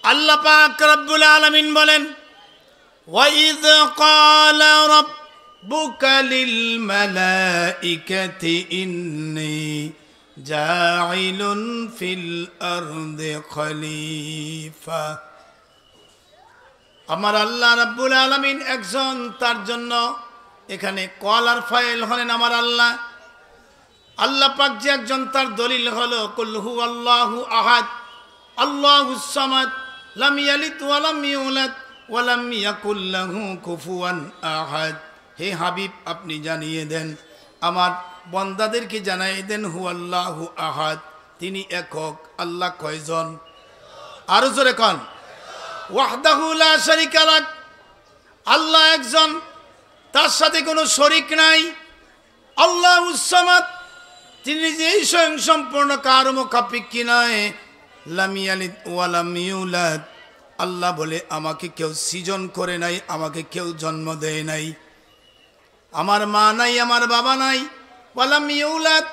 আল্লাহ পাক রব্বুল আলামিন বলেন, ওয়াইদ ক্বালা রাব্বুকা লিল মালাইকাতি ইন্নী জাইলুন ফিল আরদি খলিফা। আমার আল্লাহ রাব্বুল আলামিন একজন, তার জন্য এখানে কলার ফাইল হলেন আমার আল্লাহ। আল্লাহ পাক যে একজন, তার দলিল হলো কুল হুয়াল্লাহু আহাদ আল্লাহুস সামাদ লাম ইয়ালিদ ওয়া লাম ইউলাদ ওয়া লাম ইয়াকুল লাহু কুফুয়ান আহাদ। হে হাবিব, আপনি জানিয়ে দেন, আমার বান্দাদেরকে জানিয়ে দেন, হুয়াল্লাহু আহাদ, তিনি একক। আল্লাহ কয়জন? আরো জোরে কোন। ওয়াহদাহু লা শারীকা লাহ, আল্লাহ একজন, তার সাথে কোনো শরীক নাই। আল্লাহুস সামাদ, তিনি যেই স্বয়ং সম্পূর্ণ, কারো মুখাপেক্ষী নয়। লাম ইয়ালিদ ওয়া লাম ইউলাদ, আল্লাহ বলে আমাকে কেউ সৃজন করে নাই, আমাকে কেউ জন্ম দেয় নাই। আমার মা নাই, আমার বাবা নাই। ওয়া লাম ইউলাদ,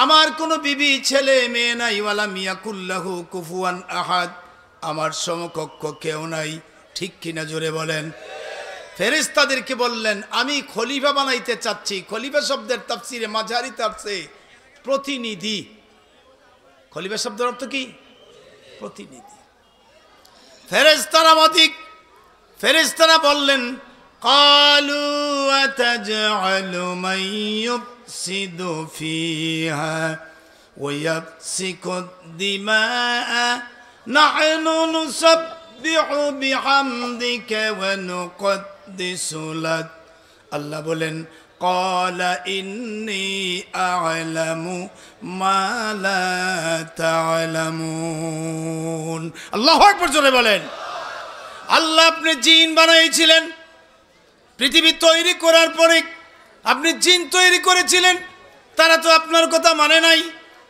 আমার কোনো বিবি ছেলে মেয়ে নাই। ওয়া লাম ইয়াকুল লাহু কুফুয়ান আহাদ, আমার সমকক্ষ কেউ নাই। ঠিক কিনা জোরে বলেন। ফেরেশতাদেরকে বললেন, আমি খলিফা বানাইতে চাচ্ছি। খলিফা শব্দের তাফসিরে মাঝারিতে আসছে প্রতিনিধি। খলিফা শব্দের অর্থ কি? প্রতিনিধি। ফেরেশতারা মতিক, ফেরেশতারা বললেন, ক্বালু আতাজআলু মান ইউফসিদু ফিহা ওয়া ইয়াফসিকু দিমাআ নাহনু নুসাব্বিহু বিহামদিকা ওয়া নুকদ্দিসু লাক। আল্লাহ বলেন, ক্বালা ইন্নী আ'লামু মা লা তা'লামুন। আল্লাহু আকবার জোরে বলেন। আল্লাহ আপনি জিন বানাইছিলেন, পৃথিবী তৈরি করার পরে আপনি জিন তৈরি করেছিলেন। তারা তো আপনার কথা মানে নাই,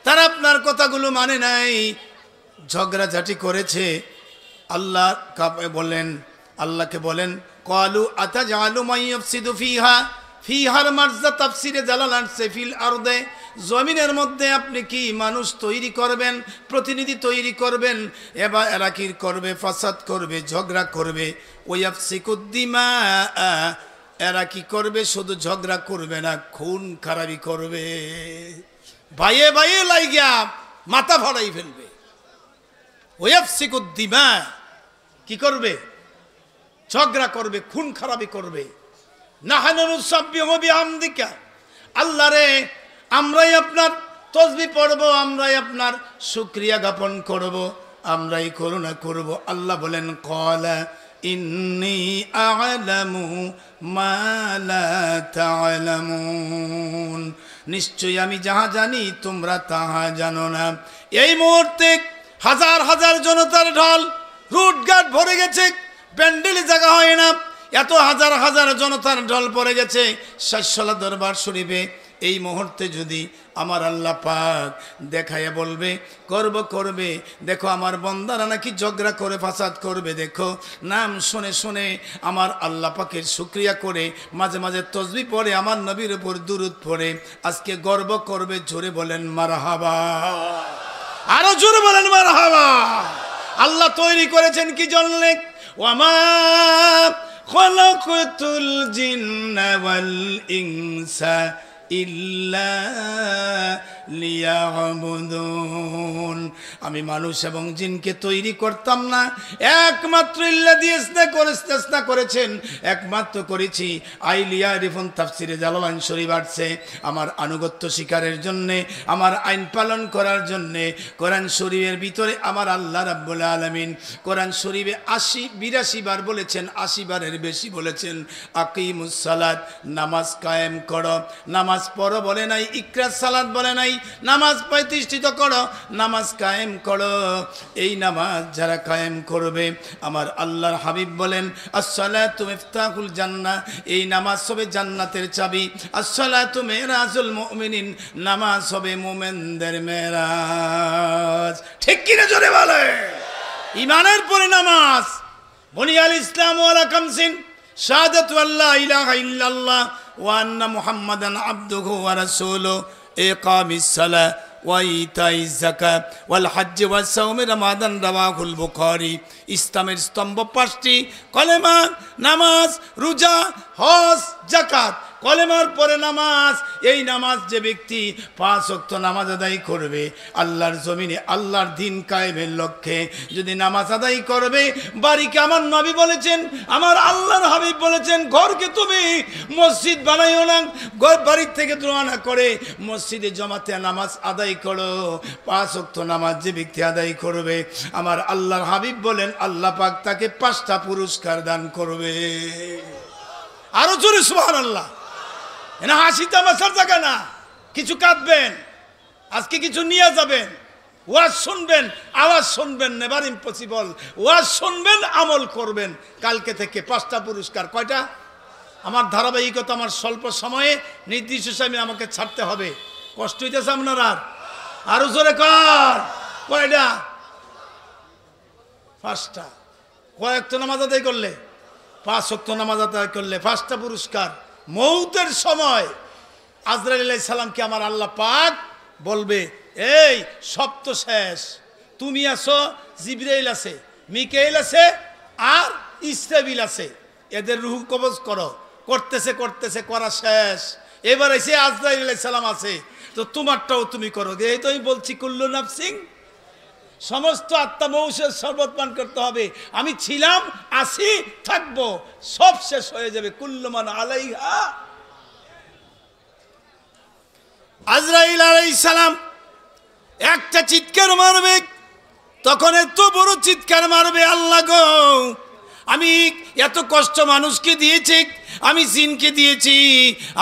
তারা আপনার কথাগুলো মানে নাই, ঝগড়াঝাটি করেছে। আল্লাহ বলেন, আল্লাহকে বলেন, ক্বালু আতাজআলু মান ইউফসিদু ফিহা, ফিহার মারজা তাফসিরে জালাল আনছে ফিল আরদে, জমিনের মধ্যে আপনি কি মানুষ তৈরি করবেন, প্রতিনিধি তৈরি করবেন, এবার এরা কি করবে? ফাসাদ করবে, ঝগড়া করবে। ওয়াফসিকুদ দিমা, এরা কি করবে? শুধু ঝগড়া করবে না, খুন খারাপি করবে, ভাইয়ে ভাইয়ে লাইগা মাথা ফাড়াই ফেলবে। ওয়াফসিকুদ দিমা, কি করবে? ঝগড়া করবে, খুন খারাপি করবে। নাহনু নুসাব্বিহু বিহামদিকা, আল্লাহ রে, আমরাই আপনার তসবিহ পড়ব, আমরাই আপনার শুকরিয়া জ্ঞাপন করব, আমরাই করুণা করব। আল্লাহ বলেন, ক্বালা ইন্নী আ'লামু মা লা তা'লামুন, নিশ্চয়ই আমি যাহা জানি তোমরা তাহা জানো না। এই মুহূর্তে হাজার হাজার জনতার ঢল, রুটঘাট ভরে গেছে, প্যান্ডেলে জায়গা হয় না, এত হাজার হাজার জনতার ঢল পড়ে গেছে শাহশালা দরবার শরীফে। এই মুহূর্তে যদি আমার আল্লাহ পাক দেখাইয়া বলবে, করব করবে, দেখো আমার বান্দারা নাকি ঝগড়া করে ফাসাদ করবে, দেখো নাম শুনে শুনে আমার আল্লাহ পাকের শুকরিয়া করে মাঝে মাঝে তসবিহ পড়ে, আমার নবীর উপর দুরূদ পড়ে, আজকে গর্ব করবে। জোরে বলেন মারহাবা, আরো জোরে বলেন মারহাবা। আল্লাহ তৈরি করেছেন কি জন্যে? ওয়ামা খালাকাতুল জিন্না ওয়াল ইনসা ইল্লা লিয়াবুদুন, আমি মানুষ এবং জিনকে তৈরি করতাম না, একমাত্র ইল্লা দিয়ে ইস্তেসনা করেছেন, একমাত্র করেছি আইলিয়া রিফুন তাফসিরে জালালাইন শরীফ আসছে, আমার আনুগত্য স্বীকারের জন্যে, আমার আইন পালন করার জন্যে। কোরআন শরীফের ভিতরে আমার আল্লাহ রাব্বুল আলামিন কোরআন শরীফে 82 বার বলেছেন, 80 বারের বেশি বলেছেন আকিমুস সালাত, নামাজ কায়েম করো। নামাজ পড়ো বলে নাই, ইকরা সালাত বলে নাই, নামাজ প্রতিষ্ঠিত করো, নামাজ কায়েম করো। এই নামাজ যারা কায়েম করবে, আমার আল্লাহর হাবিব বলেন, আসসালাতু মিফতাহুল জান্নাহ, এই নামাজ হবে জান্নাতের চাবি। আসসালাতু মিরাজুল মুমিনিন, নামাজ হবে মুমিনদের মেরাজ। ঠিক কিনা জোরে বলে। ঈমানের পরে নামাজ। বুনিয়াল ইসলামু আলা খামসিন, শাহাদাতু আল্লা ইলাহা ইল্লাল্লাহ ওয়া আন্না মুহাম্মাদান আবদুহু ওয়া রাসূলুহু, ইকামিস সালাহ ওয়া ইতাইজ যাকাত ওয়াল হজ্জ ওয়াস সাওম রমাদান রাওয়াহুল বুখারী। ইসলামের স্তম্ভ পাঁচটি: কলেমা, নামাজ, রোজা, হজ, যাকাত। কলেমার পরে নামাজ। এই নামাজ যে ব্যক্তি 5 ওয়াক্ত নামাজ আদায় করবে আল্লাহর জমিনে আল্লাহর দিন কায়েমের লক্ষ্যে যদি নামাজ আদায় করবে, বাড়িকে আমার নবী বলেছেন, আমার আল্লাহর হাবিব বলেছেন, ঘরকে তুমি মসজিদ বানাইও না, ঘর বাড়ির থেকে রওনা করে মসজিদে জমাতে নামাজ আদায় করো। 5 ওয়াক্ত নামাজ যে ব্যক্তি আদায় করবে আমার আল্লাহর হাবিব বলেন আল্লাহ পাক তাকে 5টা পুরস্কার দান করবে। আরো জোরে সুবহানাল্লাহ। না হাসি তামাশার জায়গা না, কিছু কাঁদবেন, আজকে কিছু নিয়ে যাবেন, ওয়াজ শুনবেন, আওয়াজ শুনবেন, নেভার ইম্পসিবল। ওয়াজ শুনবেন, আমল করবেন। কালকে থেকে 5টা পুরস্কার। কয়টা? আমার ধারাবাহিকতা, আমার স্বল্প সময়ে নির্দিষ্ট সময়ে আমাকে ছাড়তে হবে। কষ্ট হইতেছে আপনার? আরো জোরে কর। কয়টা? 5টা। কয়েক তো নামাজ আদায় করলে? 5 ওয়াক্ত নামাজ আদায় করলে 5টা পুরস্কার। মৌতের সময় আজরাইল আলাইহিস সালামকে আমার আল্লাহ পাক বলবে, এই সব তো শেষ, তুমি আছো, জিবরাইল আছে, মিকাইল আছে, আর ইসরাফিল আছে, এদের রূহ কবজ করো। করতেছে করতেছে, করা শেষ। এবার এসে আজরাইল আলাইহিস সালাম আছে, তো তোমারটাও তুমি করো। এই তো আমি বলছি, কুল্লু নাফসিং, সমস্ত আত্মা মৌসের শরবত পান করতে হবে। আমি ছিলাম, আছি, থাকবো, সব শেষ হয়ে যাবে। কুল্লু মান আলাইহা। আজরাইল আলাইহিস সালাম একটা চিৎকার মারবে, তখন এত বড় চিৎকার মারবে, আল্লাহ গো, আমি এত কষ্ট মানুষকে দিয়েছি, আমি জিনকে দিয়েছি,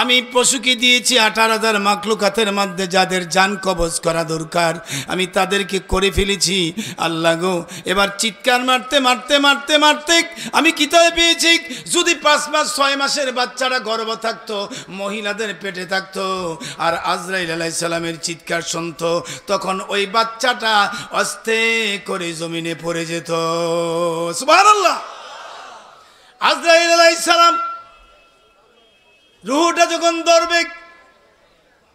আমি পশুকে দিয়েছি, 18,000 মাখলুকাতের মধ্যে যাদের জান কবজ করা দরকার আমি তাদেরকে করে ফেলেছি। আল্লাহ গো, এবার চিৎকার মারতে মারতে মারতে মারতে আমি কিতাবে পেয়েছি, যদি 5 মাস 6 মাসের বাচ্চারা গর্ভ থাকতো, মহিলাদের পেটে থাকতো, আর আজরাইল আলাইহিস সালামের চিৎকার শুনতো, তখন ওই বাচ্চাটা আস্তে করে জমিনে পড়ে যেত। সুবহানাল্লাহ। আজরাইল আলাইহিস সালাম রুহটা যখন ধরবে,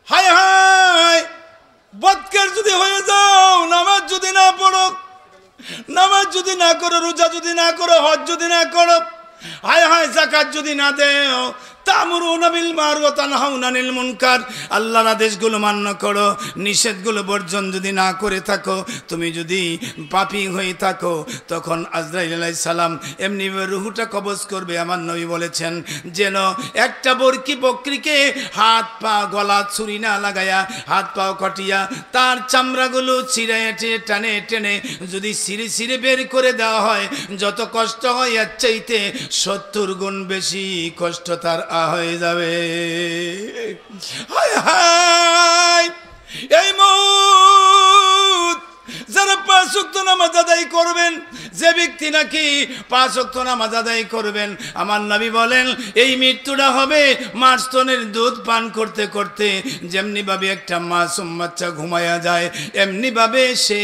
হায় হায়, বদকার যদি হয়ে যাও, নামাজ যদি না পড়ো, নামাজ যদি না করো, রোজা যদি না করো, হজ যদি না করো, হায় হায়, যাকাত যদি না দেও, তা'মুরুনা বিল মা'রুফ ওয়া তানহাউনা আনিল মুনকার, আল্লাহর আদেশগুলো মান্য করো, নিষেধগুলো বর্জন যদি না করে থাকো, তুমি যদি পাপী হয়ে থাকো, তখন আজরাইল আলাইহিস সালাম এমনি রূহটা কবজ করবে। আমার নবী বলেছেন, যেন একটা বরকি বকরিকে হাত পা গলা ছুরি না লাগায়া, হাত পাও কাটিয়া তার চামড়াগুলো ছিঁড়ে টানে টেনে যদি ছিঁড়ে ছিঁড়ে বের করে দেওয়া হয়, যত কষ্ট হয় এর চাইতে 70 গুণ বেশি কষ্ট তার হয়ে যাবে। হায় হায়, এই মউত যারা 5 ওয়াক্ত নামাজ আদায় করবেন, যে ব্যক্তি নাকি 5 ওয়াক্ত নামাজ আদায় করবেন, আমার নবী বলেন এই মৃত্যুটা হবে মাস্তনের দুধ পান করতে করতে। যেমনি ভাবে একটা মাসুম বাচ্চা ঘুমায়া যায়, এমনি ভাবে সে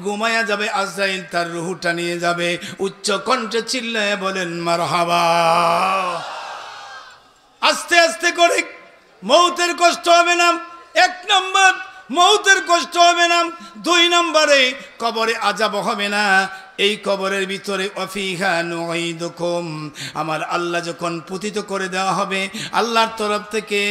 ঘুমায়া যাবে, আজরাইল তার রূহটা নিয়ে যাবে। উচ্চ কণ্ঠে চিল্লায় বলেন মারহাবা। আস্তে আস্তে করে মৌতের কষ্ট হবে না। 1 নম্বর, মৌতের কষ্ট হবে না। 2 নম্বরে কবরে আযাব হবে না। এই কবরের ভিতরে ওয়াফিহা নুঈদুকুম, আমার আল্লাহ যখন পতিত করে দেওয়া হবে আল্লাহর তরফ থেকে,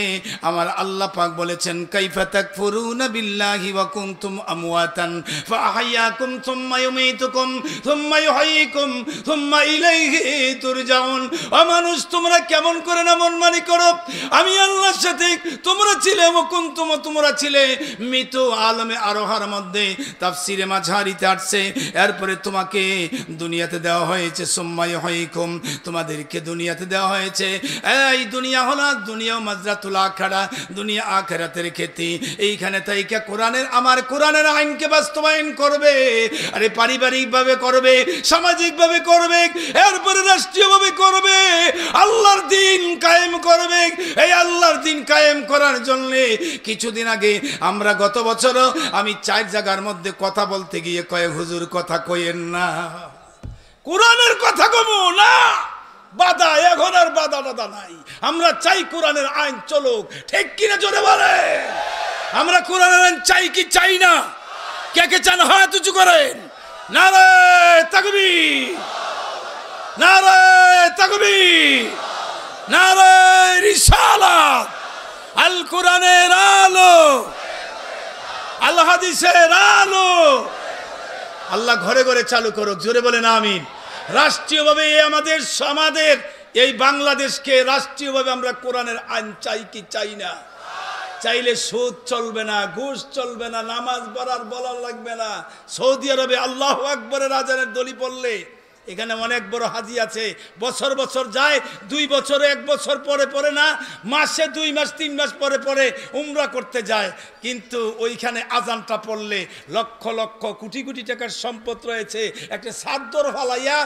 আমার আল্লাহ পাক বলেছেন, কাইফা তাকফুরুনা বিল্লাহি ওয়া কুনতুম আমওয়াতান ফাআহইয়াকুম সুম্মা ইউমীতুকুম সুম্মা ইউহয়িকুম সুম্মা ইলাইহি তুরজাউন। ও মানুষ, তোমরা কেমন করে না মনমানি করো, আমি আল্লাহর সাথে তোমরা ছিলে, ওয়া কুনতুম, তোমরা ছিলে মৃত আলমে আরোহার মধ্যে তাফসিরে মাঝারিতে আসছে। এরপরে তোমাকে দুনিয়াতে দেওয়া হয়েছে, সুম্মা ইউহয়িকুম, তোমাদেরকে দুনিয়াতে দেওয়া হয়েছে। এই দুনিয়া হলো দুনিয়া মাজরাতুল আখিরা, দুনিয়া আখিরাতের ক্ষেত্রে। এইখানে তাইকা কোরআনের, আমার কোরআনের আইনকে বাস্তবায়ন করবে। আরে পারিবারিকভাবে করবে, সামাজিকভাবে করবে, এরপরে রাষ্ট্রীয়ভাবে করবে, আল্লাহর দিন কায়েম করবে। এই আল্লাহর দিন কায়েম করার জন্য কিছুদিন আগে আমরা, গত বছরও আমি 4 জায়গার মধ্যে কথা বলতে গিয়ে কয়ে, হুজুর কথা কইেন না, কোরআনের কথা কমো না, বাধা, এখন আর বাধা টাধা নাই। আমরা চাই কোরআনের আইন চলুক, ঠিক কিনা জোরে বলে। আমরা কোরআনের আইন চাই কি চাই না? কে কে চান হাত উঁচু করেন। নারে তাকবীর, নারে তাকবীর, নারে রিসালাত। আল কোরআনের আলো, আল হাদিসের আলো আল্লাহ ঘরে ঘরে চালু করুক। জোরে বলেন আমিন। রাষ্ট্রীয়ভাবে আমাদের এই বাংলাদেশকে রাষ্ট্রীয়ভাবে আমরা কোরআনের আইন চাই কি চাই না? চাইলে সুদ চলবে না, ঘুষ চলবে না, নামাজ পড়ার বলা লাগবে না। সৌদি আরবে আল্লাহু আকবরের আজানের দলি পড়লে এখানে অনেক বড় হাজি আছে, বছর বছর যায়, 2 বছরে 1 বছর পরে পরে না, মাসে 2 মাস 3 মাস পরে পরে উমরা করতে যায়। কিন্তু ওইখানে আজানটা পড়লে লক্ষ লক্ষ কোটি কোটি টাকার সম্পদ রয়েছে। একটা সাদ্দর ফালাইয়া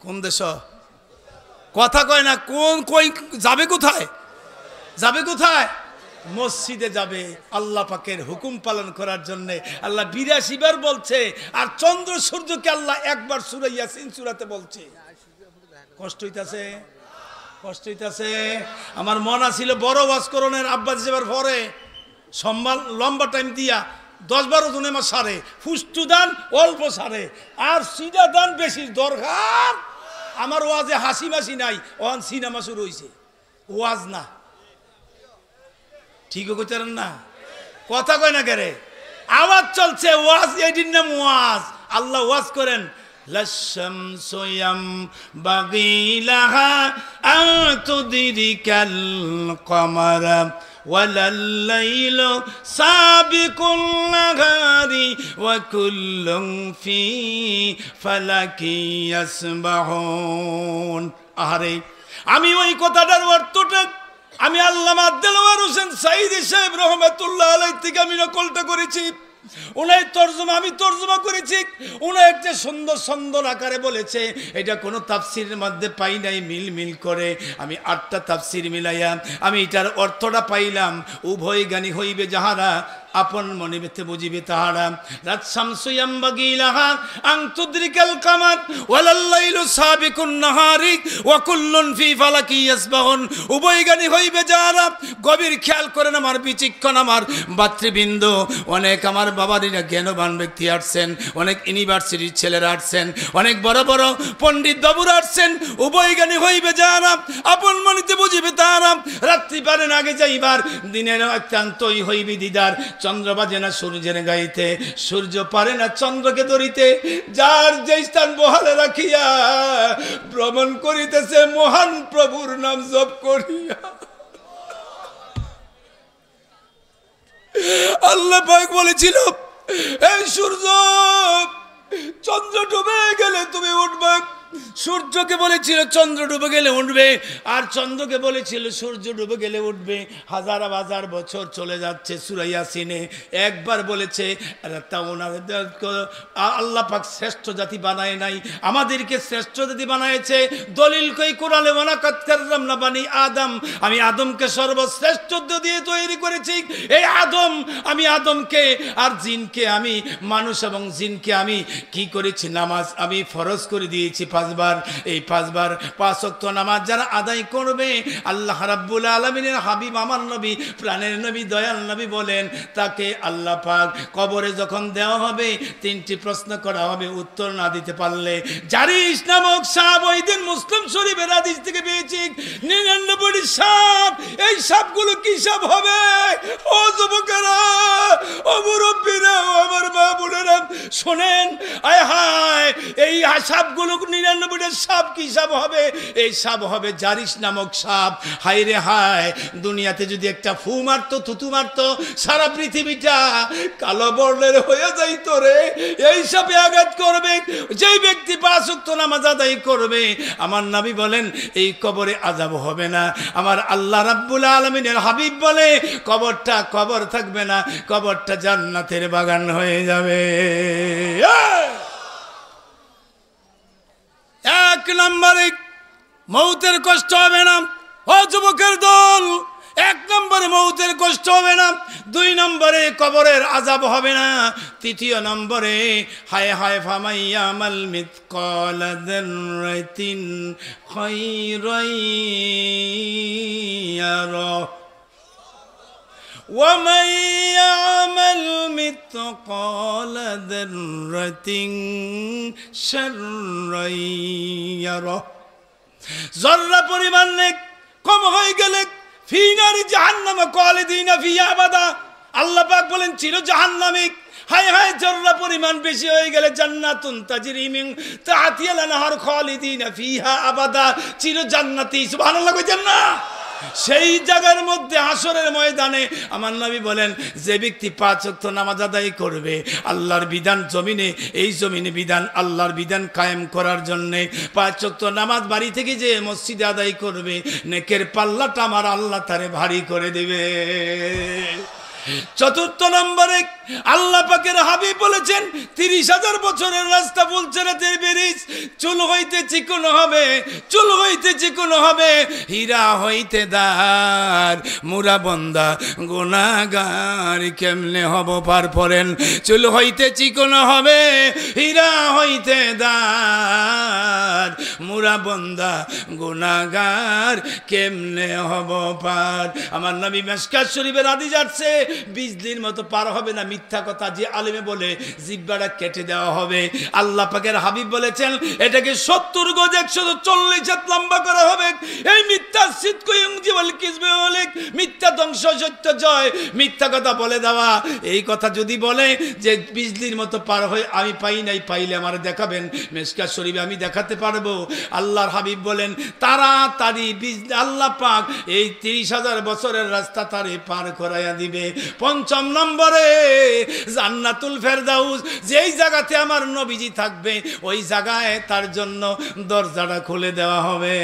কোন দেশ কথা কয় না, কই যাবে কোথায়? যাবে কোথায়? মসজিদে যাবে আল্লাহ পাকের হুকুম পালন করার জন্য। আল্লাহ 82 বার বলছে, আর চন্দ্র সূর্যকে আল্লাহ একবার সূরা ইয়াসিন সূরাতে বলছে। কষ্ট হইতাছে, কষ্ট হইতাছে। আমার মন আছিল বড় ওয়াজ করণের আব্বাস যেবার পরে সম্মান লম্বা টাইম দিয়া 10-12 জনে মাস সারে, ফুষ্টু দান অল্প সারে, আর সিধা দান বেশি দরকার। আমার ওয়াজে হাসি মাসি নাই, ওয়ান সিনেমা শুরু হয়েছে, ওয়াজ না। ঠিকও কইতারেন না, কথা কয় না কেরে, আওয়াজ চলছে, ওয়াজ। এটির নাম ওয়াজ। আল্লাহ ওয়াজ করেন, লাশামসু ইয়ামবাগি লাহা আন তুদরিকাল কমারা ওয়ালাল লাইলু সাবিকুন নাহারি ওয়া কুল্লুন ফি ফালাকি ইয়াসবাহুন। আরে আমি ওই কথাটার অর্থটা আমি আল্লামা দেলোয়ার হোসেন সাঈদী সাহেব রহমাতুল্লাহ আলাইহি থেকে আমি নকলটা করেছি। উনার তরজমা আমি তরজমা করেছি। উনি একটা সুন্দর সুন্দর আকারে বলেছে, এটা কোনো তাফসিরের মধ্যে পাই নাই। মিল করে আমি 8টা তাফসির মিলাইয়া আমি এটার অর্থটা পাইলাম। উভয় জ্ঞানী হইবে যাহারা, আপন মনিবেতে বুঝিবে তাহারা। রাত শামসু ইয়ামবাগি লাহা আন তুদরিকাল কামার ওয়ালাল লাইলু সাবিকুন নাহারি ওয়া কুল্লুন ফি ফালাকি ইয়াসবাহুন। উভয় জ্ঞানী হইবে যাহারা। গভীর খেয়াল করেন আমার বিচক্ষণ আমার ভাতৃবৃন্দ। অনেক আমার বাবারিরা জ্ঞানবান ব্যক্তি আসছেন, অনেক ইউনিভার্সিটির ছেলেরা আসছেন, অনেক বড় বড় পণ্ডিত বাবুরা আসছেন। উভয় জ্ঞানী হইবে যাহারা, আপন মনিতে বুঝিবে তাহারা। রাত্রি পারেন আগে যাইবার, দিনের অত্যন্তই হইবে দিদার। চন্দ্র বাজে না সূর্যের গাইতে, সূর্য পারে না চন্দ্রকে ধরিতে। যার যে স্থান বহালে রাখিয়া ভ্রমণ করিতেছে মহান প্রভুর নাম জপ করিয়া। আল্লাহ পাক বলেছিল, এই সূর্য, চন্দ্র ডুবে গেলে তুমি উঠবে। সূর্যকে বলেছিল চন্দ্র ডুবে গেলে উঠবে, আর চন্দ্রকে বলেছিল সূর্য ডুবে গেলে উঠবে। হাজার হাজার বছর চলে যাচ্ছে। সূরা ইয়াসিনে একবার বলেছে, আল্লাহ পাক শ্রেষ্ঠ জাতি বানায় নাই, আমাদেরকে শ্রেষ্ঠ জাতি বানাইছে। দলিল কই কোরআনে, ওয়ালাকাদ কাররামনা বানি আদম, আমি আদমকে সর্বশ্রেষ্ঠ দিয়ে তৈরি করেছি। এই আদম, আমি আদমকে আর জিনকে, আমি মানুষ এবং জিনকে আমি কি করেছি, নামাজ আমি ফরজ করে দিয়েছি 5 বার। এই 5 বার 5 ওয়াক্ত নামাজ যারা আদায় করবে, আল্লাহ রাব্বুল আলামিনের হাবিব আমার নবী, প্রাণের নবী, দয়াল নবী বলেন, তাকে আল্লাহ পাক কবরে যখন দেওয়া হবে 3টি প্রশ্ন করা হবে। উত্তর না দিতে পারলে জারিস নামক সাপ, ওই দিন মুসলিম শরীফের হাদিস থেকে পেয়েছি, 99টি সাপ। এই সাপগুলো কি সাপ হবে? ও যুবকেরা, ও মুরব্বীরা, ও আমার মা বোনেরা শোনেন। আয় হায়, এই সাপগুলো 99টা সাপ কি সাপ হবে? এই সাপ হবে জারিস নামক সাপ। হায় রে হায়, দুনিয়াতে যদি একটা ফু মারতো, থুতু মারতো, সারা পৃথিবীটা কালো বর্ণের হয়ে যাইতো রে। এই সাপে আঘাত করবে। যেই ব্যক্তি 5 ওয়াক্ত নামাজ আদায় করবে, আমার নবী বলেন এই কবরে আযাব হবে না। আমার আল্লাহ রাব্বুল আলামিনের হাবিব বলে, কবরটা কবর থাকবে না, কবরটা জান্নাতের বাগান হয়ে যাবে। 1 নম্বরে মৌতের কষ্ট হবে না। ও যুবকের দল, 1 নম্বরে মৌতের কষ্ট হবে না। 2 নম্বরে কবরের আযাব হবে না। 3য় নম্বরে হায় হায় ফামাইয়ামাল মিথকাল যাররাতিন খায়রান ইয়ারা। ومن يعمل مثقال ذرة شرا يره জর্রা পরিমাণ নেক কম হয়ে গেলে ফি নারি জাহান্নাম খালিদিনা ফিহা আবাদা আল্লাহ পাক বলেন চির জাহান্নামিক হায় হায় জর্রা পরিমাণ বেশি হয়ে গেলে জান্নাতুন তাজরি মিন তাহতিহাল আনহার খালিদিনা ফিহা আবাদা চির জান্নাতি সুবহানাল্লাহ কইতেন না সেই জায়গার মধ্যে হাসরের ময়দানে আমার নবী বলেন যে ব্যক্তি 5 ওয়াক্ত নামাজ আদায় করবে আল্লাহর বিধান জমিনে এই জমিনে বিধান আল্লাহর বিধান কায়েম করার জন্য 5 ওয়াক্ত নামাজ বাড়ি থেকে যে মসজিদে আদায় করবে নেকের পাল্লাটা আমার আল্লাহ তারে ভারী করে দেবে চতুর্থ নম্বরে আল্লাহ পাকের হাবিব বলেছেন 30,000 বছরের রাস্তা ফুলছেরাতের ব্রিজ চুল হইতে চিকন হবে চুল হইতে চিকন হবে হীরা হইতে দার মুরা বন্দা গুনাহগার কেমনে হব পার পড়েন চুল হইতে চিকন হবে হীরা হইতে দার মুরা বন্দা গুনাহগার কেমনে হব পার আমার নবী মিশকাত শরীফের হাদিস আছে বিজলির মতো পার হবে না মিথ্যা কথা যে আলেমে বলে জিহ্বাটা কেটে দেওয়া হবে আল্লাহ পাকের হাবিব বলেছেন এটাকে 70 গজ 140 হাত লম্বা করা হবে এই মিথ্যা সিদকু ইউজিবুল কিযবে ওয়ালিক মিথ্যা ধ্বংস সত্য জয় মিথ্যা কথা বলে দেওয়া এই কথা যদি বলে যে বিজলির মতো পার হয়ে আমি পাই নাই পাইলে আমার দেখাবেন মিশকাত শরীফে আমি দেখাতে পারবো আল্লাহর হাবিব বলেন তাড়াতাড়ি আল্লাহ পাক এই 30,000 বছরের রাস্তা তারে পার করাইয়া দিবে পঞ্চম নম্বরে জান্নাতুল ফেরদাউস যেই জায়গাতে আমার নবীজি থাকবে ওই জায়গায় তার জন্য দরজাটা খুলে দেওয়া হবে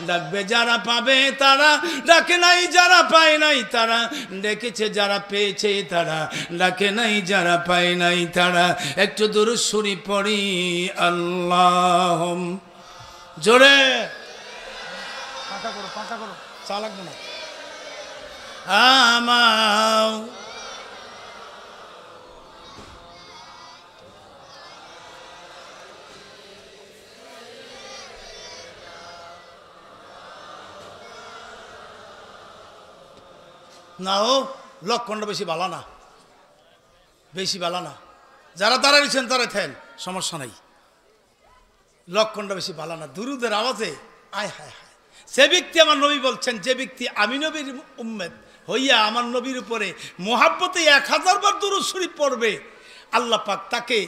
ডাকবে যারা পাবে তারা ডাকে নাই যারা পায় নাই তারা ডেকেছে যারা পেয়েছে তারা ডাকে নাই যারা পায় নাই তারা একটু দুরূদ শরীফ পড়ি আল্লাহুম জোরে পাকা করো চা লাগবে না আমাও নাও লক্ষণটা বেশি ভালো না বেশি ভালো না যারা দাঁড়াইছেন তারা থেন সমস্যা নাই লক্ষণটা বেশি ভালো না দুরুদের আওয়াজে আয় হায় হায় সে ব্যক্তি আমার নবী বলছেন যে ব্যক্তি আমি নবীর উম্মত হইয়া আমার নবীর উপরে মোহাব্বতে 1000 বার দুরূদ শরীফ পড়বে আল্লাহ পাক তাকে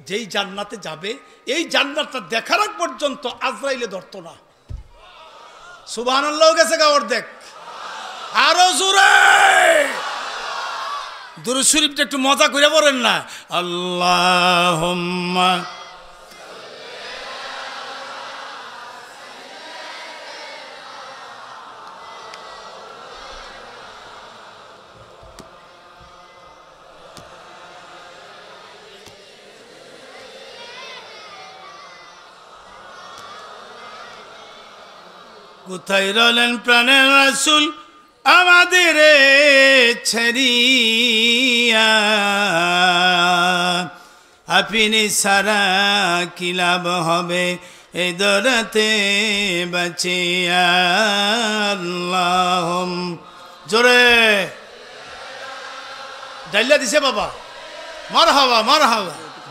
যেই জান্নাতে যাবে এই জান্নাতটা দেখার আগ পর্যন্ত আজরাইলে ধরতো না সুবহানাল্লাহ গেছে গা অর্ধেক আরো জোরে দুরূদ শরীফটা একটু মজা করে পড়েন না আল্লাহুম্মা কোথায় রলেন প্রাণের রাসূল আমাদের ছেড়িয়া আপনি সারা কি লাভ হবে এই দরাতে বাঁচিয়া আল্লাহুম জোরে ডাইলা দিছে বাবা মারহাবা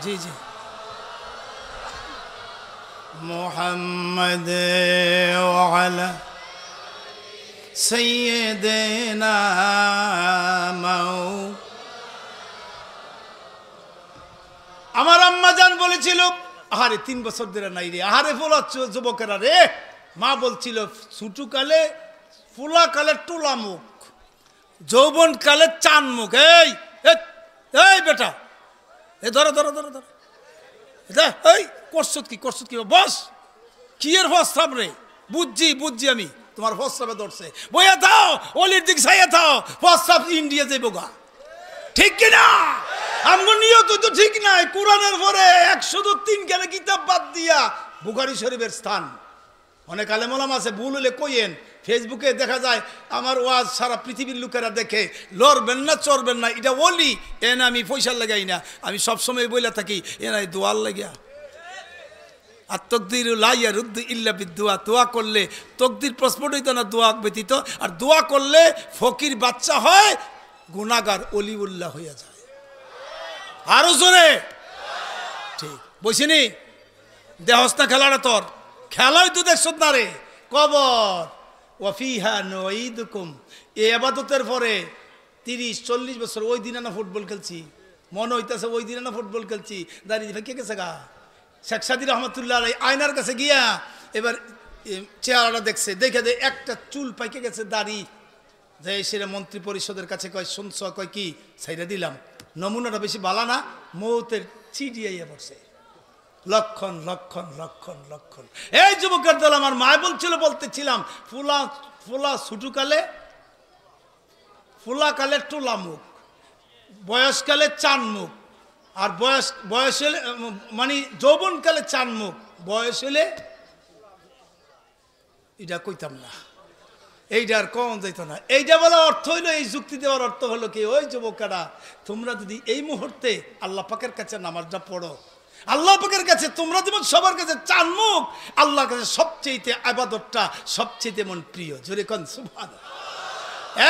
জি জি محمد وعلى سيدنا আমার আম্মা জান বলেছিল আহারে 3 বছর ধরে নাই রে আহারে ফোলাচ্ছ যুবকেরা রে মা বলছিল ছোটকালে ফুলাকালে টুলা মুখ যৌবন কালে চান মুখ এই এই বেটা এ ধরো এই করছত কি বস কি এর প্রস্তাব রে বুঝছি আমি তোমার প্রস্তাবে ধরছে বইয়া দাও অলির দিক ছাইয়া দাও প্রস্তাব ইন্ডিয়া যাইব গা ঠিক কিনা আমগো নিয়ত তো ঠিক নাই কোরআনের পরে 103 খানা কিতাব বাদ দিয়া বুখারী শরীফের স্থান অনেক আলেম ওলামা আছে ভুল হলে কইেন ফেসবুকে দেখা যায় আমার ওয়াজ সারা পৃথিবীর লোকেরা দেখে লড়বেন না চড়বেন না এটা ওলি এনে আমি পয়সা লাগাই না আমি সবসময় বইলা থাকি এনাই দোয়ার লাগিয়া আর তকদির লা ইয়ারুদ্দু ইল্লা বিদুয়া, দোয়া করলে তকদির প্রস্ফুট হইতো না দোয়া ব্যতীত, আর দোয়া করলে ফকির বাচ্চা হয়, গুনাহগার অলিউল্লাহ হইয়া যায়। আরো জোরে ঠিক বলছিনি? দেহস না খেলাটা তোর খেলাই তো দেখছ না রে। কবর ওয়াফিহা নুঈদুকুম, এই ইবাদতের পরে 30-40 বছর ওই দিনে না ফুটবল খেলছি, মনে হইতেছে ওই দিনে না ফুটবল খেলছি, দাঁড়িয়ে ভেঙে গেছে গা। শেখ সাদি রহমতুল্লাহ আয়নার কাছে গিয়া এবার চেহারাটা দেখছে, দেখে দে একটা চুল পাইকে গেছে দাড়ি, যে সেটা মন্ত্রী পরিষদের কাছে কয় শুনছ, কয় কি সাইরা দিলাম, নমুনাটা বেশি ভালো না, মৌতের চিডিয়াইয়া পড়ছে। লক্ষণ লক্ষণ লক্ষণ লক্ষণ। এই যুবকের দল, আমার মা বলছিল, বলতেছিলাম ফুলা ফুলা ছুটুকালে ফুলাকালে টুলা মুখ, বয়সকালে চান মুখ, আর বয়স হলে মানে যৌবনকালে চান মুখ, বয়স হলে এটা কইতাম না, এইটা আর কম যাইত না। এইটা বলা অর্থ হইলো, এই যুক্তি দেওয়ার অর্থ হলো কি, ওই যুবকেরা তোমরা যদি এই মুহূর্তে আল্লাহ পাকের কাছে নামাজটা পড়ো, আল্লাহ পাকের কাছে তোমরা যেমন সবার কাছে চান মুখ, আল্লাহর কাছে সবচেয়ে ইবাদতটা সবচেয়ে মন প্রিয়। জোরে কোন সুবহানাল্লাহ।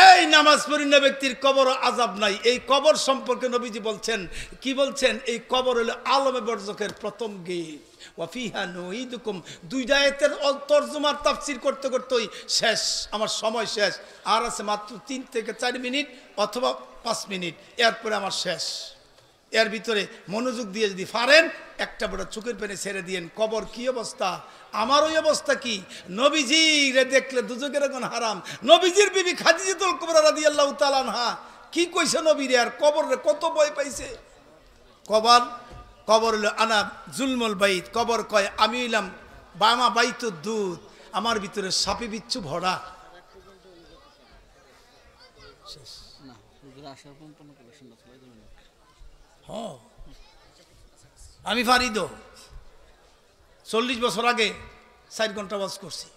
এই নামাজ পড়ি না ব্যক্তির কবর আযাব নাই, এই কবর সম্পর্কে নবীজি বলছেন, কি বলছেন? এই কবর হলো আলমে বরজখের প্রথম গেট। ওয়াফিহা নুঈদুকুম, দুইটা আয়াতের তরজমার তাফসীর করতে করতেই শেষ, আমার সময় শেষ। আর আছে মাত্র 3 থেকে 4 মিনিট অথবা 5 মিনিট, এরপরে আমার শেষ। এর ভিতরে মনোযোগ দিয়ে যদি পারেন একটা বড় চোখের পানি ছেড়ে দিয়েন। কবর কি অবস্থা, আমার ওই অবস্থা কি? নবীজি রে দেখলে দুজকের এখন হারাম। নবীজির বিবি খাদিজাতুল কুবরা রাদিয়াল্লাহু তাআলা আনহা কি কইছে নবীরে, আর কবর রে কত ভয় পাইছে। কবর হলো আনা জুলমুল বাইত, কবর কয় আমি হইলাম বামা বাইত দুধ, আমার ভিতরে সাপে বিচ্ছু ভরা। আমি ফারিদ 40 বছর আগে 4 ঘন্টা ওয়াজ করছি,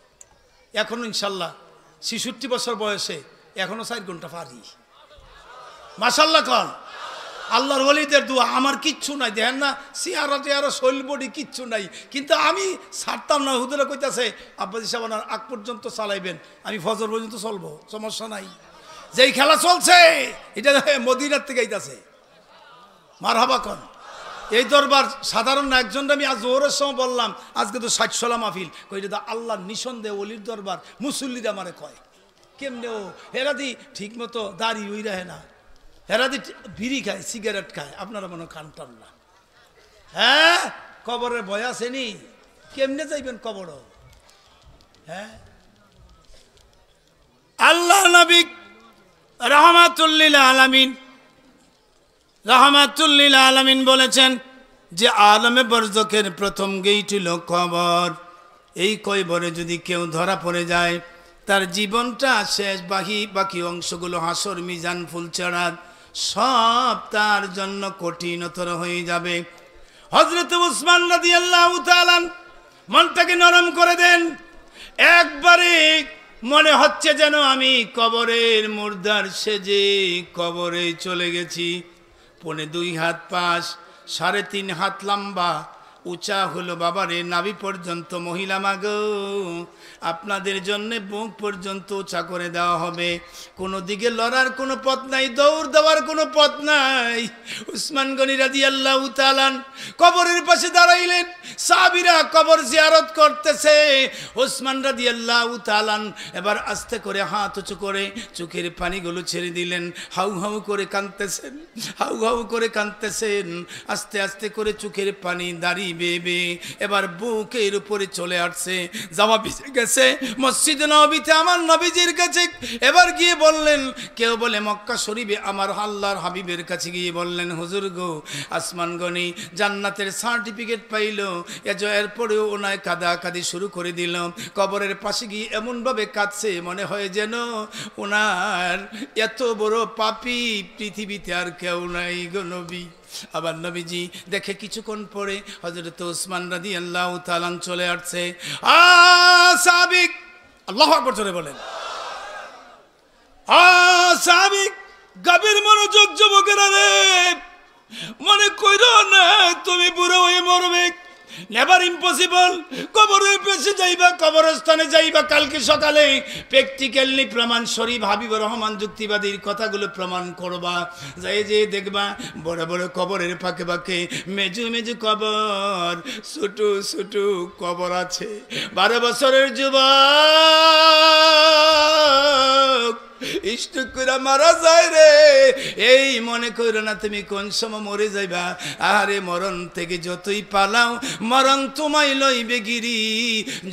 এখনো ইনশাল্লাহ 66 বছর বয়সে এখনো 4 ঘন্টা পারি। মাশাল্লাহ কন। আল্লাহর ওলিদের দোয়া, আমার কিচ্ছু নাই, দেখেন না চেহারা টেহারা শৈল বডি কিচ্ছু নাই, কিন্তু আমি ছাড়তাম না। হুদুরা কইতাছে আব্বাজি সাহেব আগ পর্যন্ত চালাইবেন, আমি ফজর পর্যন্ত চলবো, সমস্যা নাই। যেই খেলা চলছে এটা মদিনার থেকে আইতাছে। মারহাবা কন। এই দরবার সাধারণ না, একজন আমি আজ জোহরের সময় বললাম আজকে তো 60 মাহফিল, কইটা তো আল্লাহর নিঃসন্দেহে ওলির দরবার। মুসল্লিরা আমারে কয় কেমনে ও হেরাদি ঠিক মতো দাড়ি ওই রাহে না, হেরাদি বিড়ি খায়, সিগারেট খায়, আপনারা মনে খান টান না। হ্যাঁ, কবরের ভয় আসেনি, কেমনে যাইবেন কবর? হ্যাঁ, আল্লাহ নবী রাহমাতুল লিল আলামিন বলেছেন যে আলমে বরজখের প্রথম গেট হলো কবর। এই কবরে যদি কেউ ধরা পড়ে যায়, তার জীবনটা শেষ, বাকি অংশগুলো হাসর মিজান ফুলচড়ার সব তার জন্য কঠিনতর হয়ে যাবে। হযরত উসমান রাদিয়াল্লাহু তাআলা মনটাকে নরম করে দেন। একবারে মনে হচ্ছে যেন আমি কবরের মুর্দার সেজে কবরে চলে গেছি। 2.5 হাত পাশ, 3.5 হাত লম্বা, উঁচা হলো বাবারে নাভি পর্যন্ত। মহিলা মাগো, আপনাদের জন্য বুক পর্যন্ত উঁচা করে দেওয়া হবে, কোনো দিকে লড়ার কোনো পথ নাই, দৌড় দেওয়ার কোনো পথ নাই। উসমান গনি রাদিয়াল্লাহু তাআলা কবরের পাশে দাঁড়াইলেন, সাহাবীরা কবর জিয়ারত করতেছে। উসমান রাদিয়াল্লাহু তাআলা এবার আস্তে করে হাত উঁচু করে চোখের পানিগুলো ছেড়ে দিলেন। হাউ হাউ করে কাঁদতেছেন, হাউ হাউ করে কাঁদতেছেন। আস্তে আস্তে করে চোখের পানি দাঁড়িয়ে বেবে এবার বুকের উপরে চলে আসছে, জামা ভিজে গেছে। মসজিদে নববীতে আমার নবীজির কাছে এবার গিয়ে বললেন, কেউ বলে মক্কা শরীফে আমার আল্লাহর হাবিবের কাছে গিয়ে বললেন, হুজুর গো, আসমান গনি জান্নাতের সার্টিফিকেট পাইল। এরপরেও ওনায় কাঁদাকাঁদি শুরু করে দিল। কবরের পাশে গিয়ে এমনভাবে কাঁদছে মনে হয় যেন ওনার এত বড় পাপী পৃথিবীতে আর কেউ নাই গো নবী। আবার নবীজি দেখে কিছুক্ষণ পরে হযরত উসমান রাদিয়াল্লাহু তাআলা চলে আসছে। সাহাবী, আল্লাহু আকবার জোরে বলেন। সাহাবী, গভীর মনোযোগ যুবকেরা রে, মনে কইরো না তুমি বুড়ো হয়ে মরবে। Never impossible. কবরের পেছে যাইবা, কবরস্থানে যাইবা, কালকে সকালে প্র্যাকটিক্যালি প্রমাণ শরীফ হাবিবুর রহমান যুক্তিবাদীর কথাগুলো প্রমাণ করবা। যাই যে দেখবা বড় বড় কবরের ফাঁকে ফাঁকে মেজু মেজু কবর, ছোটু ছোটু কবর আছে। 12 বছরের যুবক স্ট্রোক করে মারা যায় রে। এই মনে করো না তুমি কোন সময় মরে যাইবা। আরে মরণ থেকে যতই পালাও মরণ তোমায় লইবে গিরি।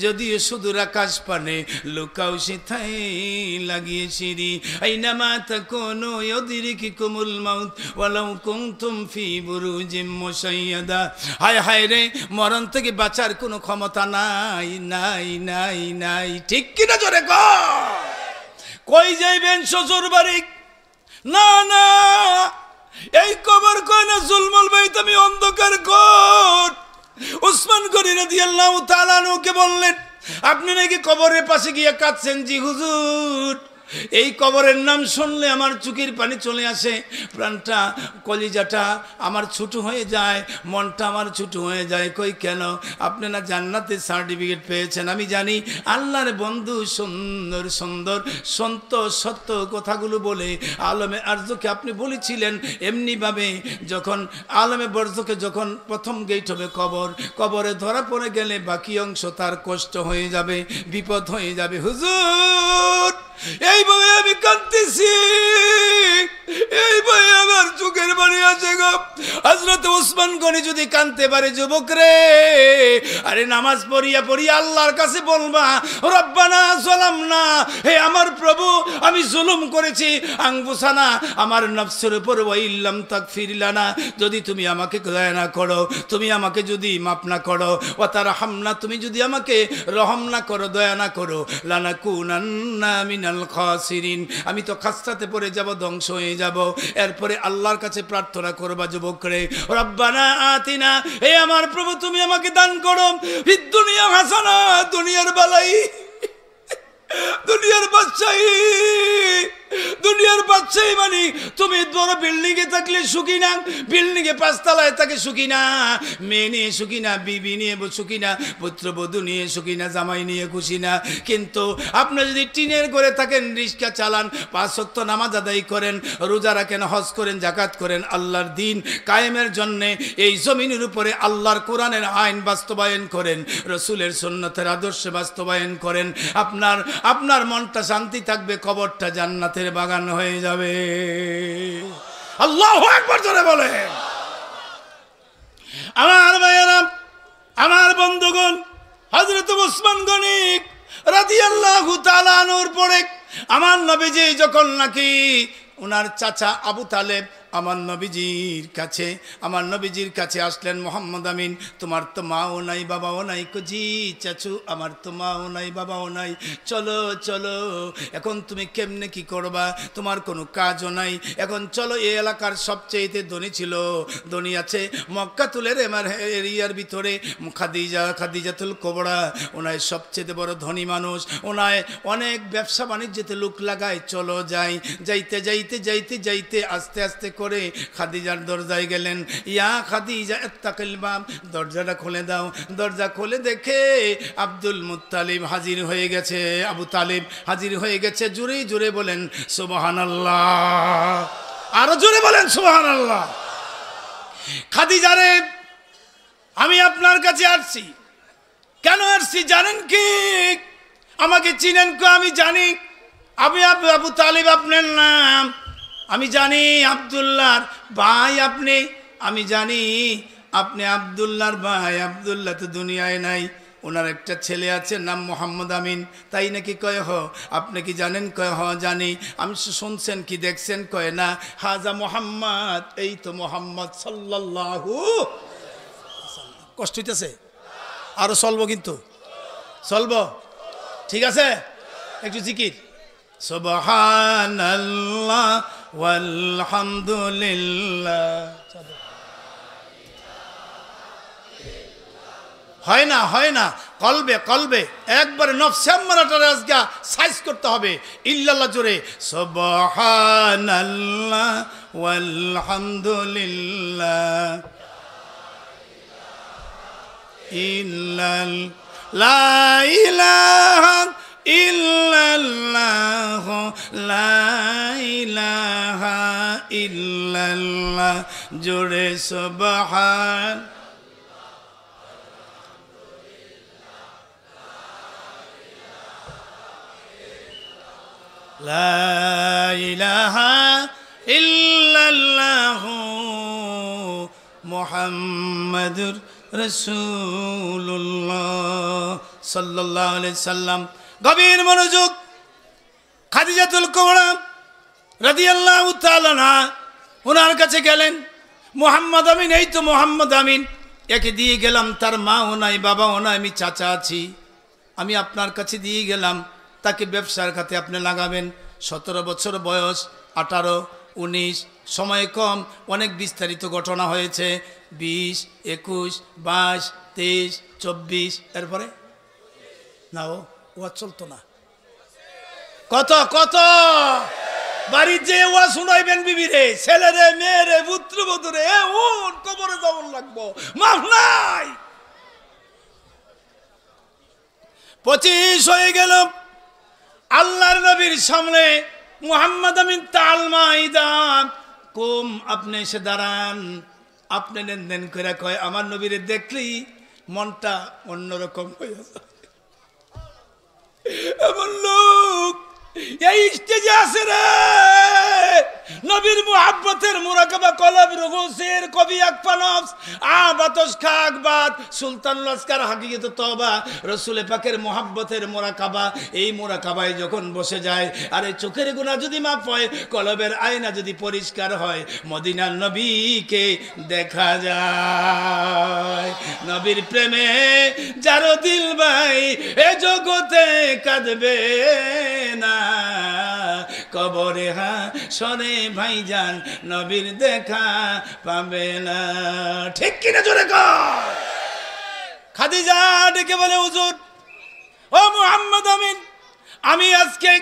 যদিও সুদূর আকাশ পানে লুকাও সিথাই লাগিয়ে সিঁড়ি। আইনামা তাকুনু ইউদরিকুমুল মাউত ওয়ালাউ কুনতুম ফি বুরুজিম মুশাইয়াদা। হায় হায় রে, মরণ থেকে বাঁচার কোনো ক্ষমতা নাই নাই নাই নাই। ঠিক কিনা জোরে কর। কই যাইবেন শ্বশুর বাড়ি? না না, এই কবর কয় না জুলমুল বাইত আমি অন্ধকার কোট। উসমান গনি রাদিয়াল্লাহু তাআলা আনহুকে বললেন, আপনি নাকি কবরের পাশে গিয়ে কাঁদছেন? জি হুজুর, এই কবরের নাম শুনলে আমার চোখের পানি চলে আসে, প্রাণটা কলিজাটা আমার ছোট হয়ে যায়, মনটা আমার ছোট হয়ে যায়। কই কেন? আপনি না জান্নাতের সার্টিফিকেট পেয়েছেন? আমি জানি। আল্লাহর বন্ধু সুন্দর সুন্দর সত্য কথাগুলো বলে আলমে আরজকে আপনি বলেছিলেন এমনিভাবে যখন আলমে বর্জকে যখন প্রথম গেট হবে কবর, কবরে ধরা পড়ে গেলে বাকি অংশ তার কষ্ট হয়ে যাবে, বিপদ হয়ে যাবে। হুজুর, এই বই আমি কাঁদতেছি, এই বই আমার চোখের বাড়ি আছে গো। হযরত ওসমান গনি যদি কাঁদতে পারে যুবক রে, আরে নামাজ পড়িয়া পড়িয়া আল্লাহর কাছে বলবা, রব্বানা যালামনা, হে আমার প্রভু আমি জুলুম করেছি, আনফুসানা, আমার নফসের উপর, ওয়া ইল্লাম তাগফির লানা, যদি তুমি আমাকে দয়া না করো, তুমি আমাকে যদি মাফ না করো, ওয়া তারহামনা, তুমি যদি আমাকে রহম না করো, দয়া না করো, লানাকুনান্না মিনাল খাসিরিন, আমি তো খাসরাতে পড়ে যাব, ধ্বংস হয়ে যাব। এরপরে আল্লাহর কাছে প্রার্থনা করবা যুবক রে, রব্বানা আতিনা, হে আমার প্রভু তুমি আমাকে দান করো ফিদ দুনিয়া হাসানা, দুনিয়ার বালাই, দুনিয়ার বাদশাহী, দুনিয়ার বাদশাহী মানে তুমি বড় বিল্ডিং এ থাকলে সুখী না, বিল্ডিং এ 5 তলায় থাকে সুখী না, মেয়ে নিয়ে সুখী না, বিবি নিয়ে সুখী না, পুত্রবধূ নিয়ে সুখী না, জামাই নিয়ে খুশি না। কিন্তু আপনি যদি টিনের ঘরে থাকেন, রিক্সা চালান, 5 ওয়াক্ত নামাজ আদায় করেন, রোজা রাখেন, হজ করেন, যাকাত করেন, আল্লাহর দ্বীন কায়েমের জন্য এই জমিনের উপরে আল্লাহর কোরআনের আইন বাস্তবায়ন করেন, রাসূলের সুন্নতের আদর্শ বাস্তবায়ন করেন, আপনার মনটা শান্তি থাকবে, কবরটা জান্নাতের বাগান হয়ে যাবে। আল্লাহু আকবার জোরে বলে। আমার ভাইয়েরা, আমার বন্ধুগণ, হযরত ওসমান গনি রাদিয়াল্লাহু তাআলা আনহুর পরে আমার নবীজি যখন নাকি ওনার চাচা আবু তালেব আমার নবীজির কাছে আসলেন, মোহাম্মদ আমিন তোমার তো মাও নাই বাবাও নাই। জি চাচু, আমার তো মাও নাই বাবাও নাই, চলো চলো, এখন তুমি কেমনে কি করবা, তোমার কোনো কাজও নাই, এখন চলো, এই এলাকার সবচেয়ে ধনী ছিল, ধনী আছে মক্কাতুলের এরিয়ার ভিতরে খাদিজাতুল কুবরা, ওনায় সবচেয়ে বড় ধনী মানুষ, ওনায় অনেক ব্যবসা বাণিজ্যতে লোক লাগায়, চলো যাই। যাইতে যাইতে যাইতে যাইতে আস্তে আস্তে করে খাদিজার দরজায় গেলেন। ইয়া খাদিজা ইত্তাকিল বাব, দরজাটা খুলে দাও। দরজা খুলে দেখে আব্দুল মুত্তালিব হাজির হয়ে গেছে, আবু তালিব হাজির হয়ে গেছে। জোরে জোরে বলেন সুবহানাল্লাহ, আরো জোরে বলেন সুবহানাল্লাহ। খাদিজা রে, আমি আপনার কাছে আসছি, কেন আসছি জানেন কি? আমাকে চিনেন কো? আমি জানি আমি আবু তালিব আপনার নাম, আমি জানি আব্দুল্লাহর ভাই আপনি, আমি জানি আপনি আব্দুল্লাহর ভাই। আব্দুল্লাহ তো দুনিয়ায় নাই, ওনার একটা ছেলে আছে নাম মোহাম্মদ আমিন, তাই নাকি? কয় হ। আপনি কি জানেন? কয় হ জানি। আমি শুনছেন কি দেখছেন? কয় না। হাজা মোহাম্মদ, এই তো মোহাম্মদ সাল্লাল্লাহু। কষ্ট হইতেছে? আরো চলবো, কিন্তু চলবো, ঠিক আছে? একটু জিকির, সুবহানাল্লাহ ওয়ালহামদুলিল্লাহ। হয় না, হয় না, কলবে কলবে একবারে নফসে আম্মারাটারে আজকে সাইজ করতে হবে। ইল্লাল্লাহ জোরে, সুবহানাল্লাহ ওয়ালহামদুলিল্লাহ। ইল্লাল লা ইলাহা ইল্লাল্লাহ লা ইলাহা ইল্লাল্লাহ জোরে সুবহান লা ইলাহা ইল্লাল্লাহ মুহাম্মাদুর রাসূলুল্লাহ সাল্লাল্লাহু আলাইহি সাল্লাম। গভীর মনোযোগ। খাদিজাতুল কুবরা রাদিয়াল্লাহু তাআলা আনহা ওনার কাছে গেলেন। মুহাম্মদ আমিন, এই তো মুহাম্মদ আমিন, একে দিয়ে গেলাম, তার মাও নাই বাবাও নাই, আমি চাচা আছি, আমি আপনার কাছে দিয়ে গেলাম, তাকে ব্যবসার খাতে আপনি লাগাবেন। 17 বছর বয়স, 18, 19, সময় কম, অনেক বিস্তারিত ঘটনা হয়েছে। 20, 21, 22, 23, 24, এরপরে না ও চলতো না। কত কত বাড়ির যে ওয়া শুনাইবেন বিবিরে, ছেলেরে, মেয়েরে, পুত্রবধূরে, কবরে যাওয়ার লাগবো, মাফ নাই। 25 হয়ে গেল। আল্লাহর নবীর সামনে মুহাম্মদ আমিন তালমাইদান কুম, আপনি এসে দাঁড়ান। আপনি লেনদেন করে কয়, আমার নবীরে দেখলেই মনটা অন্যরকম হয়ে যায়। এমন লোক এই স্টেজে আছে রে, নবীর মুহাব্বতের মুরাকাবা কলব রুগুসের কবি আকফানফস আবাতস খাকবাত সুলতান লস্কর হাকিকত তওবা রাসূল পাকের মুহাব্বতের মুরাকাবা। এই মুরাকাবায় যখন বসে যায়, আরে চোখের গুনাহ যদি মাফ হয়, কলবের আয়না যদি পরিষ্কার হয়, মদিনার নবীকে দেখা যায়। নবীর প্রেমে যার দিল ভাই এ জগতে কাঁদবে না, কবরে হাসরে ভাইজান নবীর দেখা পাবে না। ঠিক কিনা জোরে কর। খাদিজা ডেকে বলে, হুজুর, ও মুহাম্মদ আমিন, আমি আজকে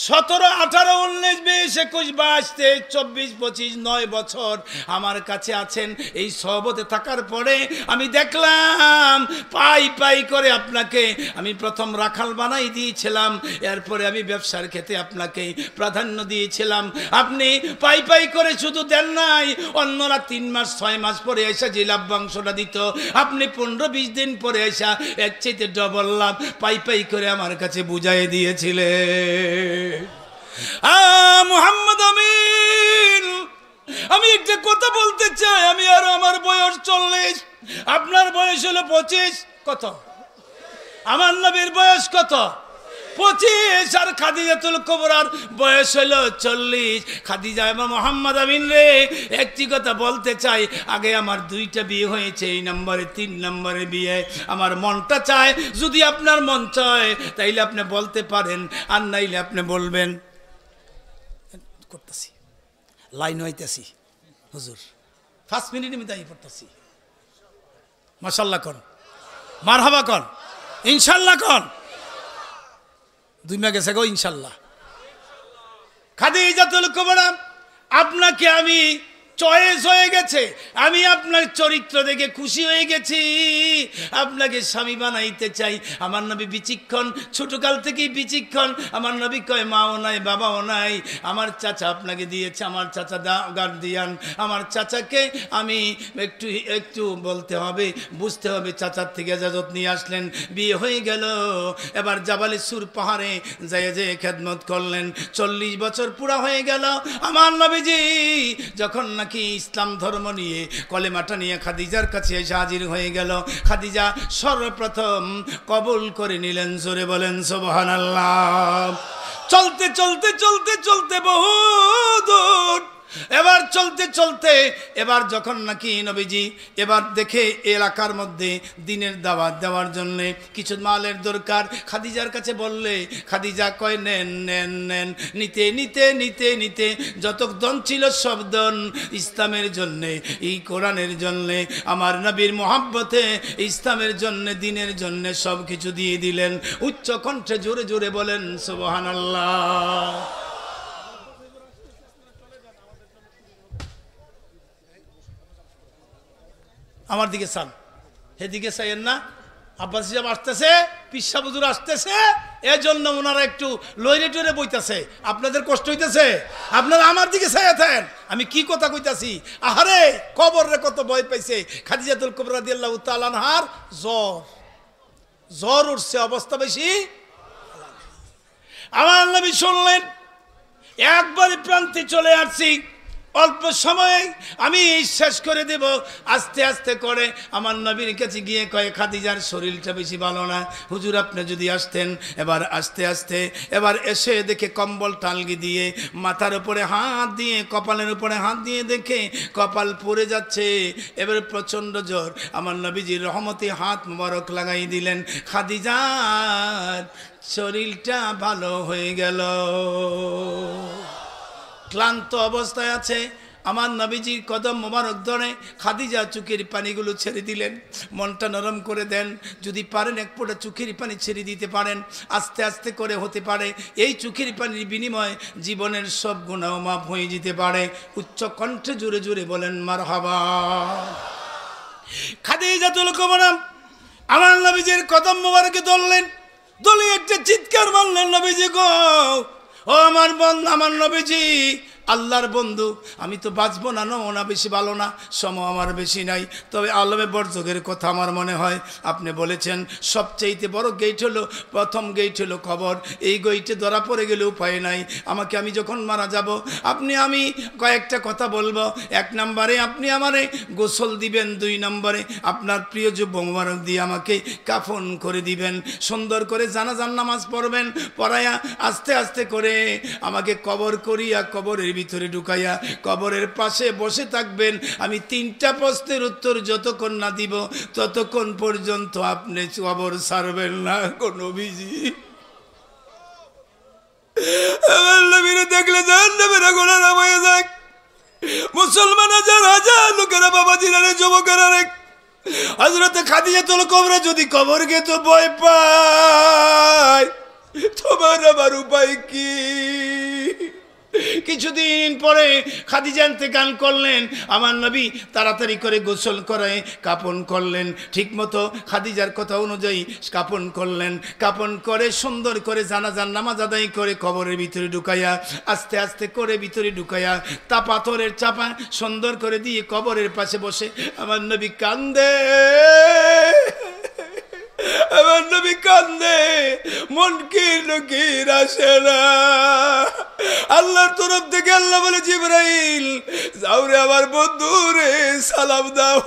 17, 18, 19, 20, 21, 22, 23, 24, 25, 9 বছর আমার কাছে আছেন। এই সহবতে থাকার পরে আমি দেখলাম পাই পাই করে আপনাকে আমি প্রথম রাখাল বানাই দিয়েছিলাম, এরপরে আমি ব্যবসার ক্ষেত্রে আপনাকে প্রাধান্য দিয়েছিলাম। আপনি পাই পাই করে শুধু দেন নাই, অন্যরা 3 মাস 6 মাস পরে এসে যে লাভ্যাংশটা দিত, আপনি 15-20 দিন পরে এসে এর চাইতে ডবল লাভ পাই পাই করে আমার কাছে বুঝাই দিয়েছিলেন। মুহাম্মদ আমিন, আমি একটা কথা বলতে চাই। আমি আর আমার বয়স 40, আপনার বয়স হলো 25। কত? আমার নবীর বয়স কত? 25। আর খাদিজাতুল কুবরার বয়স হলো 40। খাদিজা এবং মুহাম্মদ আমিন রে, একটি কথা বলতে চাই, আগে আমার 2টা বিয়ে হয়েছে, এই নম্বরে 3 নম্বরে বিয়ে। আমার মনটা চায়, যদি আপনার মন চায় তাইলে আপনি বলতে পারেন, আর নাইলে আপনি বলবেন। করতেছি লাইন হইতেছি হুজুর, 5 মিনিট আমি দাঁড়িয়ে পড়তেছি। মাশাআল্লাহ কন, মারহাবা কন, ইনশাআল্লাহ কন। 2 মাস গেছে গো, ইনশাআল্লাহ। খাদিজাতুল কুবরা, আপনাকে আমি চয়েস হয়ে গেছে, আমি আপনার চরিত্র দেখে খুশি হয়ে গেছি, আপনাকে স্বামী বানাইতে চাই। আমার নবী বিচক্ষণ, ছোটকাল থেকেই বিচক্ষণ। আমার নবী কয়, মাও নাই বাবাও নাই, আমার চাচা আপনাকে দিয়েছে, আমার চাচা গার্ডিয়ান। আমার চাচাকে আমি একটু বলতে হবে, বুঝতে হবে, চাচার থেকে ইজাজত নিয়ে আসলেন, বিয়ে হয়ে গেল। এবার জাবালে সুর পাহাড়ে যে খেদমত করলেন। 40 বছর পুরা হয়ে গেল। আমার নবীজি যখন নাকি ইসলাম ধর্ম নিয়ে কলেমাটা নিয়ে খাদিজার কাছে এসে হাজির হয়ে গেল, খাদিজা সর্বপ্রথম কবুল করে নিলেন। জোরে বলেন সুবহানাল্লাহ। চলতে চলতে চলতে চলতে বহু দূর, এবার চলতে চলতে এবার যখন নাকি নবীজি এবার দেখে এলাকার মধ্যে দিনের দাওয়াত দেওয়ার জন্য কিছু মালের দরকার, খাদিজার কাছে বললে খাদিজা কয়, নেন নেন নেন। নিতে নিতে নিতে নিতে যত দন ছিল সব দন ইসলামের জন্যে, এই কোরআনের জন্যে, আমার নবীর মোহাব্বতে, ইসলামের জন্যে, দিনের জন্যে সব কিছু দিয়ে দিলেন। উচ্চ কণ্ঠে জোরে জোরে বলেন সুবহানাল্লাহ। আমার দিকে চান, সেদিকে চাইয়েন না, আব্বাস সাহেব আসতেছে, পিসা হুজুর আসতেছে, এজন্য ওনারা একটু লইরে টইরে বইতেছে। আপনাদের কষ্ট হইতেছে? আপনারা আমার দিকে চাইতেন আমি কি কথা কইতাছি। আহারে কবরে কত ভয় পাইছে। খাদিজাতুল কুবরা রাদিয়াল্লাহু তাআলা আনহার জ্বর উঠছে, অবস্থা বেশি। আমার নবী শুনলেন, একবারই প্রান্তে চলে আসছি, অল্প সময়ে আমি শেষ করে দেব। আস্তে আস্তে করে আমার নবীর কাছে গিয়ে কয়ে, খাদিজার শরীরটা বেশি ভালো না, হুজুর আপনি যদি আসতেন। এবার আস্তে আস্তে এবার এসে দেখে কম্বল টালগি দিয়ে মাথার উপরে হাত দিয়ে কপালের উপরে হাত দিয়ে দেখে কপাল পুড়ে যাচ্ছে। এবার প্রচণ্ড জ্বর। আমার নবীজির রহমতে হাত মোবারক লাগাই দিলেন, খাদিজার শরীরটা ভালো হয়ে গেল। ক্লান্ত অবস্থায় আছে, আমার নবীজির কদম মোবারক ধরে খাদিজা চোখের পানিগুলো ছেড়ে দিলেন। মনটা নরম করে দেন, যদি পারেন এক ফোঁটা চোখের পানি ছেড়ে দিতে পারেন, আস্তে আস্তে করে হতে পারে এই চোখের পানির বিনিময়ে জীবনের সব গুনাহ মাফ হয়ে যেতে পারে। উচ্চ কণ্ঠে জোরে জোরে বলেন মারহাবা। খাদিজাতুল কুবরা আমার নবীজির কদম মোবারকে ধরলেন, ধরে একটা চিৎকার মারলেন, নবীজি গো, ও আমার বন্ধু, আমার নবীজি আল্লাহর বন্ধু, আমি তো বাঁচবো না, না বেশি ভালো না, সময় আমার বেশি নাই। তবে আলমে বরযোগের কথা আমার মনে হয় আপনি বলেছেন সবচাইতে বড় গেট হলো, প্রথম গেট হলো কবর। এই গেটে ধরা পড়ে গেলে উপায় নাই। আমি যখন মারা যাব, আমি কয়েকটা কথা বলবো। 1 নম্বরে আপনি আমারে গোসল দিবেন, 2 নম্বরে আপনার প্রিয় যুব মোবারক দিয়ে আমাকে কাফন করে দিবেন, সুন্দর করে জানাজার নামাজ পড়বেন, পড়ায়া আস্তে আস্তে করে আমাকে কবর করিয়া কবরের ভিতরে ঢুকাইয়া কবরের পাশে বসে থাকবেন। আমি 3টা প্রশ্নের উত্তর যতক্ষণ না দিব ততক্ষণ পর্যন্ত আপনি কবর ছাড়বেন না গো নবীজি। আমার নবীরে দেখলে জাহান্নামের আগুন আরাম হয়ে যায়। মুসলমান হাজার হাজার লোকেরা, বাবাজিরা রে, যুবকেরা রে, হযরতে খাদিজাতুল কুবরা যদি কবরকে তো ভয় পায়, তোমার আমার উপায় কি? কিছুদিন পরে খাদিজা ইন্তেকাল করলেন। আমার নবী তাড়াতাড়ি করে গোসল করে কাপন করলেন, ঠিকমতো খাদিজার কথা অনুযায়ী কাপন করলেন। কাপন করে সুন্দর করে জানাজার নামাজ আদায় করে কবরের ভিতরে ঢুকাইয়া আস্তে আস্তে করে ভিতরে ঢুকাইয়া তা পাথরের চাপা সুন্দর করে দিয়ে কবরের পাশে বসে আমার নবী কান্দে। আমার নবী কান্দে, মন কির আসে না। আল্লাহর তরফ থেকে আল্লাহ বলে, জিবরাইল যাও রে আমার বন্ধুরে সালাম দাও,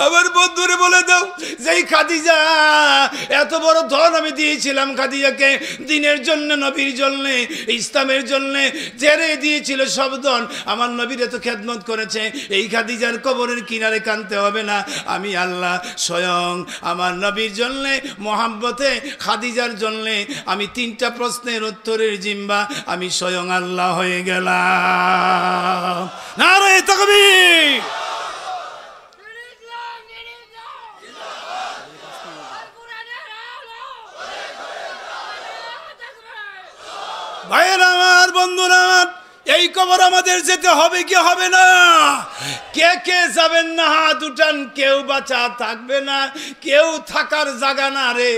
আমার বন্ধুরে বলে দাও যেই খাদিজা এত বড় ধন আমি দিয়েছিলাম খাদিজাকে, দিনের জন্য, নবীর জন্য, ইসলামের জন্য জেরে দিয়েছিল সব ধন, আমার নবীর এত খেদমত করেছে, এই খাদিজার কবরের কিনারে কানতে হবে না। আমি আল্লাহ স্বয়ং আমার নবীর জন্য, মোহাব্বতে খাদিজার জন্য আমি 3টা প্রশ্নের উত্তরের জিম্বা আমি স্বয়ং আল্লাহ হয়ে গেলাম। নারে তাকবীর। ভাইয়েরা আমার, বন্ধুরা আমার, এই কবর আমাদের যেতে হবে কি হবে না? কে কে যাবেন না হাত উঠান। কেউ বাঁচা থাকবে না, কেউ থাকার জায়গা না রে।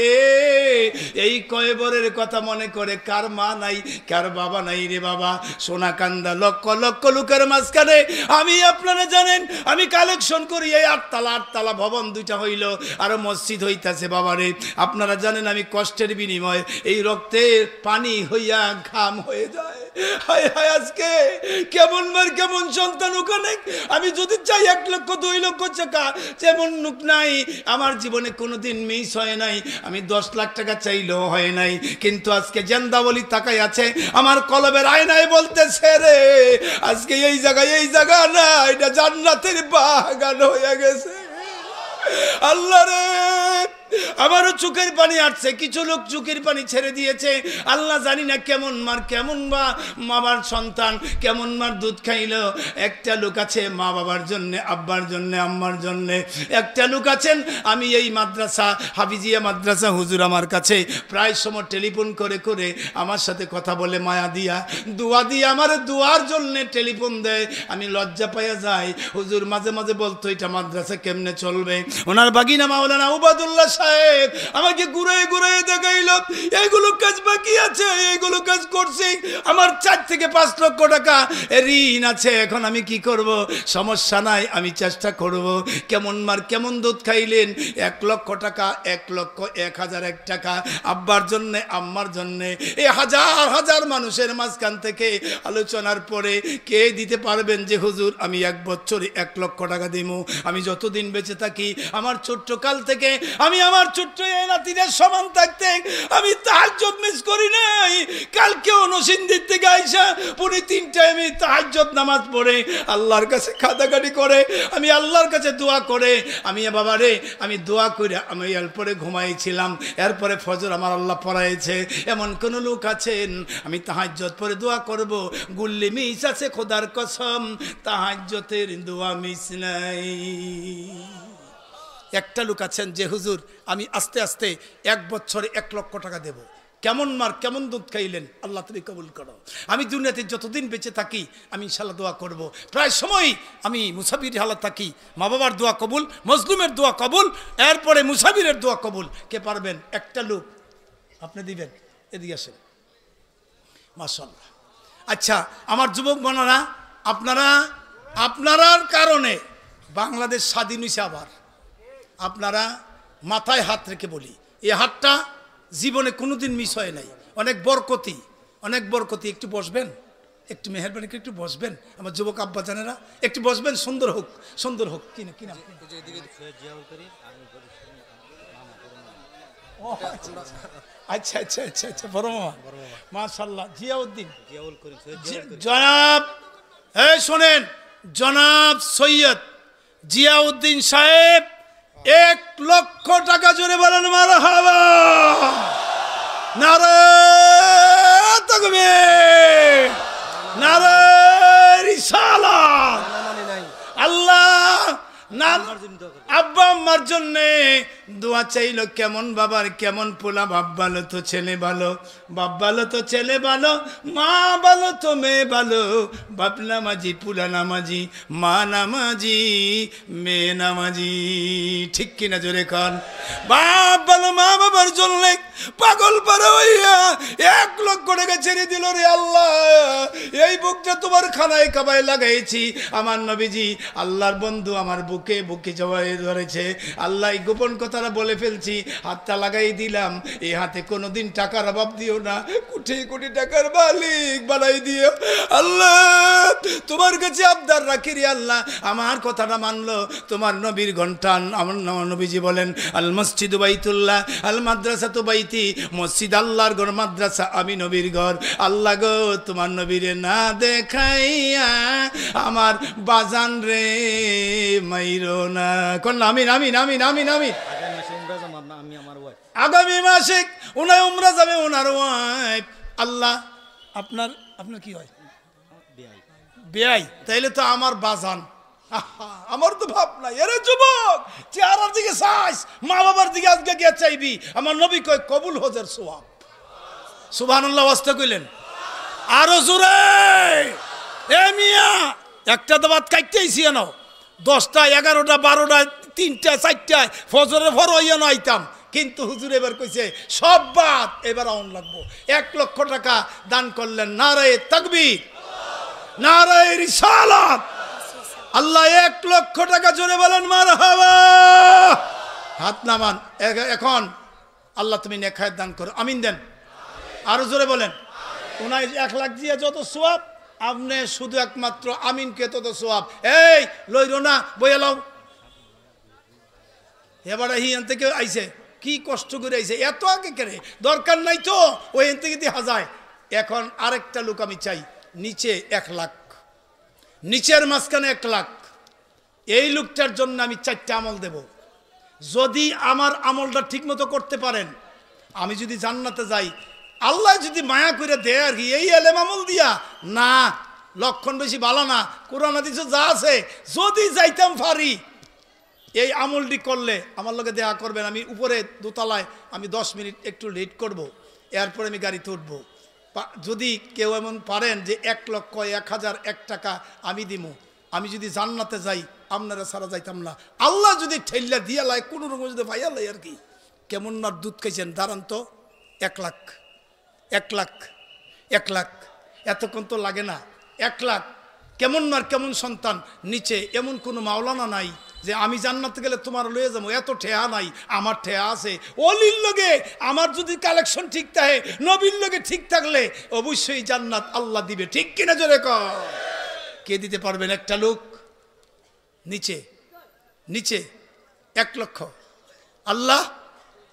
এই কবরের কথা মনে করে কার মা নাই, কার বাবা নাই রে বাবা। সোনা কান্দা লক্ষ লক্ষ লোকের মাঝখানে আমি, আপনারা জানেন, আমি কালেকশন করি। এই 8তলা ভবন 2টা হইল, আরো মসজিদ হইতাছে বাবা রে। আপনারা জানেন আমি কষ্টের বিনিময়ে এই রক্তের পানি হইয়া ঘাম হয়ে যায়। হায় হায়, আজকে কেমন মার কেমন সন্তান ওখানে। আমি যদি চাই 1 লক্ষ 2 লক্ষ টাকা, যেমন নুক নাই, আমার জীবনে কোনোদিন মিস হয় নাই। আমি 10 লাখ টাকা চাইলেও হয় নাই, কিন্তু আজকে জেন্দাবলি তাকাই আছে আমার কলবের আয়নায় বলতেছে রে, আজকে এই জায়গা না, এটা জান্নাতের বাগান হয়ে গেছে। আল্লাহ রে, আমারও চোখের পানি আসছে, কিছু লোক চোখের পানি ছেড়ে দিয়েছে। আল্লাহ জানি না কেমন মার, কেমন বা মামার সন্তান, কেমন মার দুধ খাইলো। একটা লোক আছে মা বাবার জন্য, আব্বার জন্য, আম্মার জন্য। একটা লোক আছেন, আমি এই মাদ্রাসা, হাফিজিয়া মাদ্রাসা হুজুর আমার কাছে প্রায় সময় টেলিফোন করে করে আমার সাথে কথা বলে, মায়া দিয়া দোয়া দিয়ে আমার দোয়ার জন্য টেলিফোন দেয়। আমি লজ্জা পাইয়া যাই। হুজুর মাঝে মাঝে বলতো এটা মাদ্রাসা কেমনে চলবে। ওনার বাগিনা মাওলানা উবাদুল্লাহ সাহেব আমাকে ঘুরে ঘুরে দেখাইল এইগুলো কাজ বাকি আছে, এইগুলো কাজ করছি, আমার 4 থেকে 5 লক্ষ টাকা ঋণ আছে, এখন আমি কি করব? সমস্যা নাই, আমি চেষ্টা করব। কেমন মার কেমন দুধ খাইলেন? 1 লক্ষ টাকা, 1 লক্ষ 1,001 টাকা আব্বার জন্যে, আম্মার জন্যে। এই হাজার হাজার মানুষের মাঝখান থেকে আলোচনার পরে কে দিতে পারবেন যে হুজুর আমি 1 বছরে 1 লক্ষ টাকা দিব? আমি যতদিন বেঁচে থাকি, আমার ছোট্ট কাল থেকে আমি আমার ছোট্ট এই নাতিদের সমান থাকতে আমি তাহাজ্জুদ মিস করি নাই। কালকেও নসিন্দির থেকে আইসা পুনে 3টায় আমি তাহাজ্জুদ নামাজ পড়ে আল্লাহর কাছে কাঁদাকাটি করে, আমি আল্লাহর কাছে দোয়া করে, আমি বাবারে আমি দোয়া করে আমি এরপরে ঘুমাইছিলাম, এরপরে ফজর আমার আল্লাহ পড়াইছে। এমন কোন লোক আছেন আমি তাহাজ্জুদ পরে দোয়া করব, গুল্লি মিস আছে খোদার কসম, তাহাজ্জুদের দোয়া মিস নাই। একটা লোক আছেন যে হুজুর আমি আস্তে আস্তে 1 বছরে 1 লক্ষ টাকা দেব। কেমন মার কেমন দুধ খাইলেন? আল্লাহ তুমি কবুল করো। আমি দুনিয়াতে যতদিন বেঁচে থাকি আমি ইনশাআল্লাহ দোয়া করব। প্রায় সময় আমি মুসাফির হালাত থাকি, মা বাবার দোয়া কবুল, মজলুমের দোয়া কবুল, এরপরে মুসাফিরের দোয়া কবুল। কে পারবেন? একটা লোক আপনি দিবেন, এদিকে আসেন। মাশাআল্লাহ। আচ্ছা আমার যুবক বোনেরা, আপনারার কারণে বাংলাদেশ স্বাধীন হয়েছে। আবার আপনারা মাথায় হাত রেখে বলি, এই হাতটা জীবনে কোনোদিন মিস হয় নাই। অনেক বরকতি, অনেক বরকতি। একটু বসবেন, একটু মেহরবানি করে একটু বসবেন আমার যুবক আব্বা জানেরা, একটু বসবেন। সুন্দর হোক, সুন্দর হোক। কি না কি নাম? আচ্ছা আচ্ছা আচ্ছা আচ্ছা, বড় মামা, মাশাআল্লাহ। জিয়াউদ্দিন জনাব, এই শোনেন, জনাব সৈয়দ জিয়াউদ্দিন সাহেব 1 লক্ষ টাকা জোরে বলেন মারহাবা। নারে তাকবীর, নারে রিসালাত। আল্লাহ আব্বা আম্মার জন্যে দোয়া চাইল। কেমন বাবার কেমন পোলা, বাপ ভালো তো ছেলে ভালো, বাপ ভালো তো ছেলে ভালো, মা ভালো তো মেয়ে ভালো, বাপ নামাজি পোলা নামাজি, মা নামাজি মেয়ে নামাজি। ঠিক কিনা জোরে কন? বাপ ভালো, মা বাবার জন্য পাগল পারা হইয়া 1 লক্ষ টাকা ছেড়ে দিল রে আল্লাহ। এই বুকটা তোমার খানায় কাবায় লাগাইছি। আমার নবীজি আল্লাহর বন্ধু আমার বুকে বুকে জবাই ধরেছে। আল্লাহ গোপন কথাটা বলে ফেলছি, হাতটা লাগাই দিলাম। এই হাতে কোনোদিন টাকার অভাব দিও না, কোটি কোটি টাকার মালিক বানাই দিও আল্লাহ। তোমার কাছে আবদার রাখি রে আল্লাহ। আমার কথাটা মানলো তোমার নবীর ঘন্টা। আমার নবীজি বলেন আল মসজিদ বাইতুল্লাহ, আল মাদ্রাসা তো বাইতি। মসজিদ আল্লাহর ঘর, মাদ্রাসা আমি নবীর ঘর। আল্লাহ গো তোমার নবীরে না দেখাইয়া আমার বাজান রে মাইরো না। কোন আমিন আমিন আমিন আমিন আমিন। আগামী মাসে উনায় উমরা যাবে, ওনার ওয়াইফ। আল্লাহ আপনার কি হয়? বেয়াই। তাইলে তো আমার বাজান। আমার তো ভাব নাই। এরে যুবক, চেহারার দিকে চাইস, মা বাবার দিকে আজকে গিয়ে চাইবি। আমার নবী কয় কবুল হজের সোয়াব। সুবহানাল্লাহ ওয়াস্তে কইলেন আরো জোরে। এ মিয়া একটা তো ভাত খাইতেইছি না, 10টা 11টা 12টা 3টা 4টায় ফজরের পর হইয়া আইতাম। কিন্তু হুজুর এবার কইছে সব বাদ, এবার আউন লাগবো। 1 লক্ষ টাকা দান করলেন। নারে তাকবীর, নারে রিসালাত। আল্লাহ 1 লক্ষ টাকা জোরে বলেন মারহাবা। হাত নামান। এখন আল্লাহ তুমি নেখায়েত দান করো, আমিন দেন। আরো জোরে বলেন। উনায় 1 লাখ দিয়ে যত সোয়াব, আপনি শুধু একমাত্র আমিনকে তত সোয়াব। এই লইরো না, বইয়া লাও। এবার হিয়ান থেকে আইছে, কি কষ্ট করে আইছে, এত আগে কেড়ে দরকার নাই তো, ওই থেকে দেখা যায়। এখন আরেকটা লোক আমি চাই, নিচে 1 লাখ, নিচের মাঝখানে 1 লাখ। এই লোকটার জন্য আমি 4টা আমল দেব। যদি আমার আমলটা ঠিক মতো করতে পারেন, আমি যদি জান্নাতে যাই, আল্লাহ যদি মায়া করে দেয় আর কি, এই এলেম আমল দিয়া না, লক্ষণ বেশি ভালো না। কোরআন হাদিসে যা আছে, যদি যাইতাম পারি এই আমলটি করলে আমার লগে দেখা করবেন। আমি উপরে দোতলায় আমি 10 মিনিট একটু লেট করব, এরপরে আমি গাড়িতে উঠবো। যদি কেউ এমন পারেন যে 1 লক্ষ 1001 টাকা আমি দিব, আমি যদি জান্নাতে যাই আপনারা সারা যাইতাম না। আল্লাহ যদি ঠেল্লা দিয়া লাই কোনো রকম যদি ভাইয়া লাই আর কি, কেমন না দুধ খাইছেন দাঁড়ান তো 1 লাখ 1 লাখ 1 লাখ এতক্ষণ তো লাগে না 1 লাখ কেমন না কেমন সন্তান নিচে এমন কোনো মাওলানা নাই যে আমি জান্নাতে গেলে তোমার লয়ে যাবো এত ঠেয়া নাই আমার ঠেয়া আছে অলির লগে আমার যদি কালেকশন ঠিক থাকে নবীর লগে ঠিক থাকলে অবশ্যই জান্নাত আল্লাহ দিবে ঠিক কিনা জোরে কর কে দিতে পারবেন একটা লোক নিচে নিচে 1 লক্ষ আল্লাহ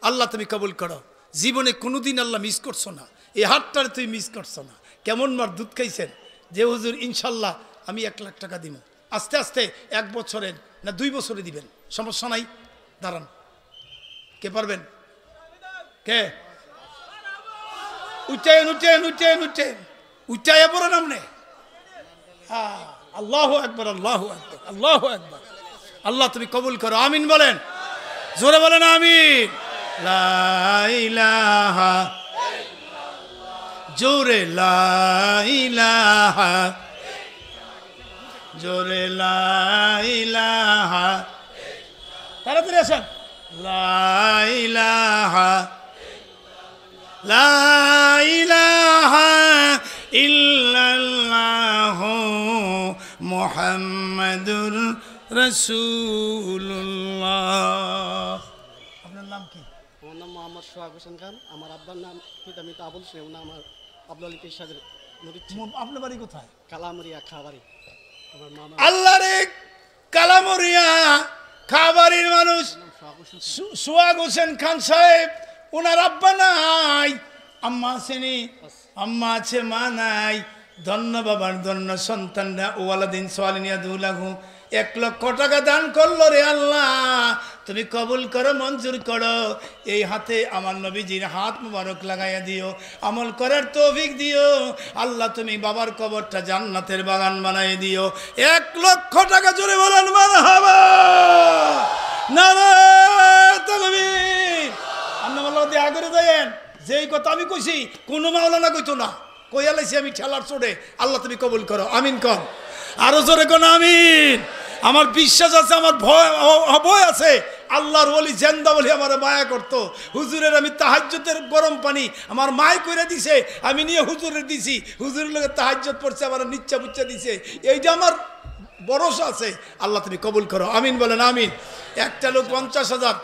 আল্লাহ তুমি কবুল করো জীবনে কোনোদিন আল্লাহ মিস করছো না এই হাতটারে তুই মিস করছো না কেমন মার দুধ খাইছেন যে হুজুর ইনশাল্লাহ আমি 1 লাখ টাকা দিব আস্তে আস্তে 1 বছরের না 2 বছরে দিবেন সমস্যা নাই দাঁড়ান কে পারবেন কে উঠেন উঠেন উঠেন উঠেন উঠাইয়া পড়ো নামনে আল্লাহু আকবার আল্লাহু আকবার আল্লাহু আকবার আল্লাহ তুমি কবুল করো আমিন বলেন জোরে বলেন আমিন লা ইলাহা জোরে লা ইলাহা জোরে লা ইলাহা তাড়াতাড়ি আসেন লা ইলাহা লা ইলাহা ইল্লাল্লাহ মুহাম্মাদুর রাসূলুল্লাহ আপনার নাম কি আমার নাম মোহাম্মদ সোহাগ হোসেন খান আমার আব্বার নাম পিতামিতা আবুল হোসেন নাম আমার আব্দুল আলী পেশাদের আপনার বাড়ি কোথায় কালামরিয়া খাবারি আমার মামা আল্লাহ রে কালামরিয়া খাবারির মানুষ সোহাগ হোসেন খান সাহেব ওনার আব্বা নাই আম্মা আছেনি আম্মা আছে মা নাই ধন্য বাবার ধন্য সন্তানরা ওয়ালাদিন সোয়ালিনিয়া দুলাহু 1 লক্ষ টাকা দান করলো রে আল্লাহ তুমি কবুল করো মঞ্জুর করো এই হাতে আমার নবীজির হাত মুবারক লাগাইয়া দিও আমল করার তৌফিক দিও আল্লাহ তুমি বাবার কবরটা জান্নাতের বাগান বানাই দিও 1 লক্ষ টাকা জোরে বলেন মারহাবা নারায়ে তাকবীর আল্লাহ দয়া করে দেন যেই কথা আমি কইছি কোনো মাওলানা কইতো না কইয়া লাইছি আমি ঠেলার চড়ে আল্লাহ তুমি কবুল করো আমিন কর আরো জোরে কোন আমিন আমার বিশ্বাস আছে আমার ভয় আছে আল্লাহর ওলি জিন্দা বলি আমার মায়া করতো হুজুরের আমি তাহাজ্জুদের গরম পানি আমার মায় কইরা দিছে আমি নিয়ে হুজুরের দিছি হুজুরের লগে তাহাজ্জুদ পড়ছে আমার নিচ্ছা বুচ্চা দিছে এইটা আমার ভরসা আছে আল্লাহ তুমি কবুল করো আমিন বলেন আমিন একটা লোক 50,000